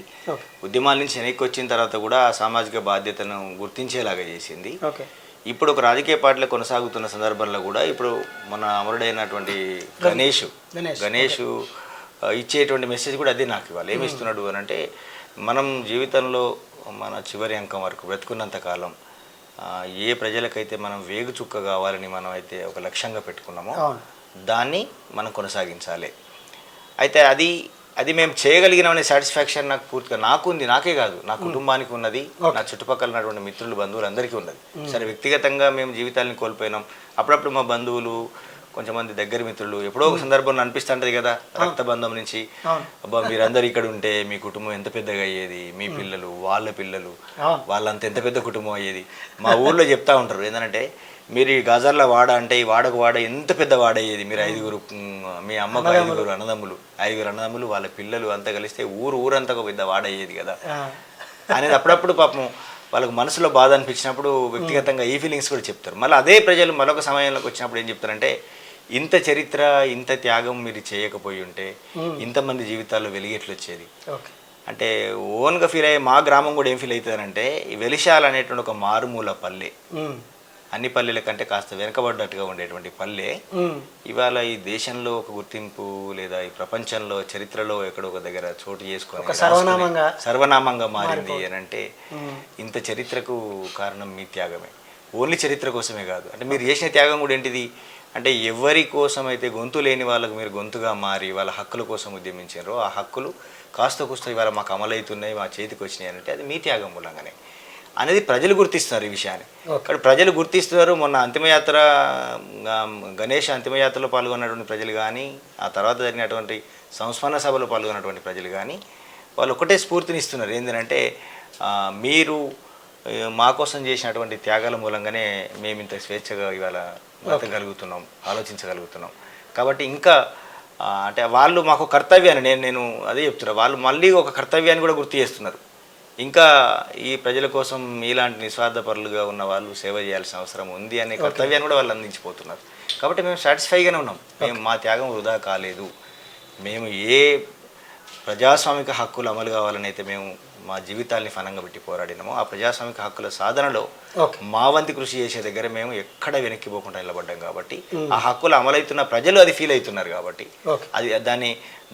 ఉద్యమాల నుంచి వెనక్కి వచ్చిన తర్వాత కూడా ఆ సామాజిక బాధ్యతను గుర్తించేలాగా చేసింది. ఇప్పుడు ఒక రాజకీయ పార్టీలో కొనసాగుతున్న సందర్భంలో కూడా ఇప్పుడు మన అమరుడైనటువంటి గణేష్ ఇచ్చేటువంటి మెసేజ్ కూడా అదే నాకు ఇవ్వాలి. ఏమి ఇస్తున్నాడు అని అంటే, మనం జీవితంలో మన చివరి అంకం వరకు బ్రతుకున్నంత కాలం ఏ ప్రజలకైతే మనం వేగు చుక్క కావాలని మనం అయితే ఒక లక్ష్యంగా పెట్టుకున్నామో దాన్ని మనం కొనసాగించాలి. అయితే అది మేము చేయగలిగినామనే సాటిస్ఫాక్షన్ నాకు పూర్తిగా నాకుంది. నాకే కాదు, నా కుటుంబానికి ఉన్నది, నా చుట్టుపక్కల ఉన్నటువంటి మిత్రులు, బంధువులు అందరికీ ఉన్నది. సరే, వ్యక్తిగతంగా మేము జీవితాలను కోల్పోయినాం. అప్పుడప్పుడు మా బంధువులు, కొంచెంమంది దగ్గర మిత్రులు ఎప్పుడో ఒక సందర్భంలో అనిపిస్తుంటది కదా, రక్తబంధం నుంచి, అబ్బా మీరందరూ ఇక్కడ ఉంటే మీ కుటుంబం ఎంత పెద్దగా అయ్యేది, మీ పిల్లలు, వాళ్ళ పిల్లలు, వాళ్ళంత ఎంత పెద్ద కుటుంబం అయ్యేది. మా ఊర్లో చెప్తా ఉంటారు ఏంటంటే, మీరు ఈ గజార్ల వాడ అంటే ఈ వాడకు వాడ ఎంత పెద్ద వాడ అయ్యేది, మీరు 5గురు, మీ అమ్మకు 5గురు అన్నదమ్ములు, వాళ్ళ పిల్లలు అంతా కలిస్తే ఊరంతా ఒక పెద్ద వాడ అయ్యేది కదా అనేది అప్పుడప్పుడు పాపం వాళ్ళకు మనసులో బాధ అనిపించినప్పుడు వ్యక్తిగతంగా ఈ ఫీలింగ్స్ కూడా చెప్తారు. మళ్ళీ అదే ప్రజలు మరొక సమయంలోకి వచ్చినప్పుడు ఏం చెప్తారంటే, ఇంత చరిత్ర, ఇంత త్యాగం మీరు చేయకపోయి ఉంటే ఇంతమంది జీవితాల్లో వెలిగేట్లు వచ్చేది. అంటే ఓన్గా ఫీల్ అయ్యే మా గ్రామం కూడా ఏం ఫీల్ అవుతుందంటే, వెలిశాల అనేటువంటి ఒక మారుమూల పల్లె, అన్ని పల్లెల కంటే కాస్త వెనకబడ్డట్టుగా ఉండేటువంటి పల్లె ఇవాళ ఈ దేశంలో ఒక గుర్తింపు, లేదా ఈ ప్రపంచంలో చరిత్రలో ఎక్కడో ఒక దగ్గర చోటు చేసుకొని సర్వనామంగా మారింది అని అంటే, ఇంత చరిత్రకు కారణం మీ త్యాగమే. ఓన్లీ చరిత్ర కోసమే కాదు, అంటే మీరు చేసిన త్యాగం కూడా ఏంటిది అంటే, ఎవరి కోసం అయితే గొంతు లేని వాళ్ళకు మీరు గొంతుగా మారి వాళ్ళ హక్కుల కోసం ఉద్యమించారో ఆ హక్కులు కాస్త కూస్త ఇవాళ మాకు అమలవుతున్నాయి, మా చేతికి వచ్చినాయి అంటే అది మీ త్యాగం మూలంగానే అనేది ప్రజలు గుర్తిస్తున్నారు ఈ విషయాన్ని. ఇక్కడ ప్రజలు గుర్తిస్తున్నారు. మొన్న అంతిమయాత్ర, గణేష్ అంతిమయాత్రలో పాల్గొన్నటువంటి ప్రజలు కానీ, ఆ తర్వాత జరిగినటువంటి సంస్మరణ సభలో పాల్గొన్నటువంటి ప్రజలు కానీ, వాళ్ళు ఒకటే స్ఫూర్తినిస్తున్నారు. ఏంటంటే, మీరు మా కోసం చేసినటువంటి త్యాగాల మూలంగానే మేము ఇంత స్వేచ్ఛగా ఇవాళ బ్రతకగలుగుతున్నాం, ఆలోచించగలుగుతున్నాం. కాబట్టి ఇంకా అంటే వాళ్ళు మాకు కర్తవ్యాన్ని, నేను అదే చెప్తున్నా, వాళ్ళు మళ్ళీ ఒక కర్తవ్యాన్ని కూడా గుర్తు చేస్తున్నారు. ఇంకా ఈ ప్రజల కోసం మీలాంటి నిస్వార్థపరులుగా ఉన్న వాళ్ళు సేవ చేయాల్సిన అవసరం ఉంది అనే కర్తవ్యాన్ని కూడా వాళ్ళు అందించిపోతున్నారు. కాబట్టి మేము సాటిస్ఫైగానే ఉన్నాం. మేము మా త్యాగం వృధా కాలేదు. మేము ఏ ప్రజాస్వామిక హక్కులు అమలు కావాలని అయితే మేము మా జీవితాల్ని ఫలంగా పెట్టి పోరాడినామో, ఆ ప్రజాస్వామిక హక్కుల సాధనలో మా వంతు కృషి చేసే దగ్గర మేము ఎక్కడ వెనక్కిపోకుండా నిలబడ్డాం. కాబట్టి ఆ హక్కులు అమలవుతున్న ప్రజలు అది ఫీల్ అవుతున్నారు. కాబట్టి అది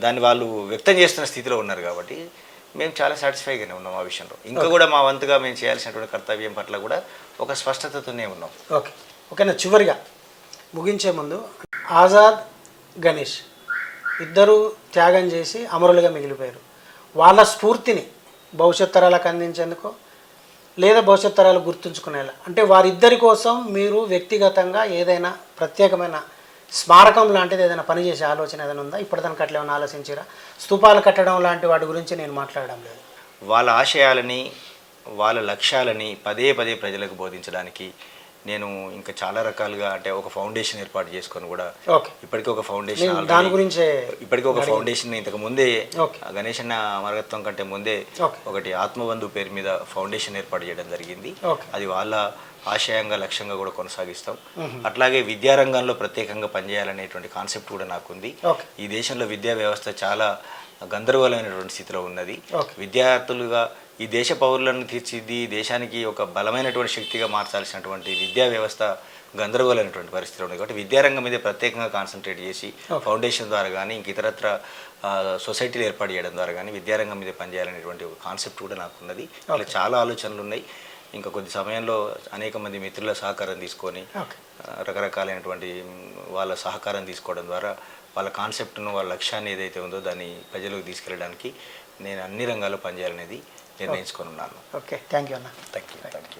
దాన్ని వాళ్ళు వ్యక్తం చేస్తున్న స్థితిలో ఉన్నారు. కాబట్టి మేము చాలా సాటిస్ఫైగానే ఉన్నాం ఆ విషయంలో. ఇంకా కూడా మా వంతుగా మేము చేయాల్సినటువంటి కర్తవ్యం పట్ల కూడా ఒక స్పష్టతతోనే ఉన్నాం. ఓకేనా, చివరిగా ముగించే ముందు, ఆజాద్, గణేష్ ఇద్దరు త్యాగం చేసి అమరులుగా మిగిలిపోయారు. వాళ్ళ స్ఫూర్తిని భవిష్యత్ తరాలకు అందించేందుకు, లేదా భవిష్యత్ తరాలు గుర్తుంచుకునేలా, అంటే వారిద్దరి కోసం మీరు వ్యక్తిగతంగా ఏదైనా ప్రత్యేకమైన స్మారకం లాంటిది ఏదైనా పని చేసే ఆలోచన ఏదైనా ఉందా? ఇప్పటిదానికి అట్లా ఏమైనా ఆలోచించారా? స్తూపాలు కట్టడం లాంటి వాటి గురించి నేను మాట్లాడడం లేదు. వాళ్ళ ఆశయాలని, వాళ్ళ లక్ష్యాలని పదే పదే ప్రజలకు బోధించడానికి నేను ఇంకా చాలా రకాలుగా, అంటే ఒక ఫౌండేషన్ ఏర్పాటు చేసుకొని కూడా ఓకే, ఇప్పటికీ ఒక ఫౌండేషన్ దాని గురించే ఇప్పటికీ ఒక ఫౌండేషన్ ఇంతకు ముందే ఓకే గణేశన్న అమరత్వం కంటే ముందే ఓకే ఒకటి ఆత్మబంధు పేరు మీద ఫౌండేషన్ ఏర్పాటు చేయడం జరిగింది. ఓకే అది వాళ్ళ ఆశయంగా, లక్ష్యంగా కూడా కొనసాగిస్తాం. అట్లాగే విద్యారంగంలో ప్రత్యేకంగా పనిచేయాలనేటువంటి కాన్సెప్ట్ కూడా నాకుంది. ఓకే ఈ దేశంలో విద్యా వ్యవస్థ చాలా గందరగోళమైనటువంటి స్థితిలో ఉన్నది. ఓకే విద్యార్థులుగా ఈ దేశ పౌరులను తీర్చిది దేశానికి ఒక బలమైనటువంటి శక్తిగా మార్చాల్సినటువంటి విద్యా వ్యవస్థ గందరగోళమైనటువంటి పరిస్థితిలో ఉంది. కాబట్టి విద్యారంగం మీద ప్రత్యేకంగా కాన్సన్ట్రేట్ చేసి ఫౌండేషన్ ద్వారా కానీ ఇంక ఇతరత్ర సొసైటీలు ఏర్పాటు చేయడం ద్వారా కానీ విద్యారంగం మీద పనిచేయాలనేటువంటి ఒక కాన్సెప్ట్ కూడా నాకు ఉన్నది. అలా చాలా ఆలోచనలు ఉన్నాయి. ఇంకా కొద్ది సమయంలో అనేక మంది మిత్రుల సహకారం తీసుకొని రకరకాలైనటువంటి వాళ్ళ సహకారం తీసుకోవడం ద్వారా వాళ్ళ కాన్సెప్ట్ను, వాళ్ళ లక్ష్యాన్ని ఏదైతే ఉందో దాన్ని ప్రజలకు తీసుకెళ్ళడానికి నేను అన్ని రంగాల్లో పనిచేయాలనేది నిర్ణయించుకొని ఉన్నాను. ఓకే, థ్యాంక్ యూ అన్న. Thank you.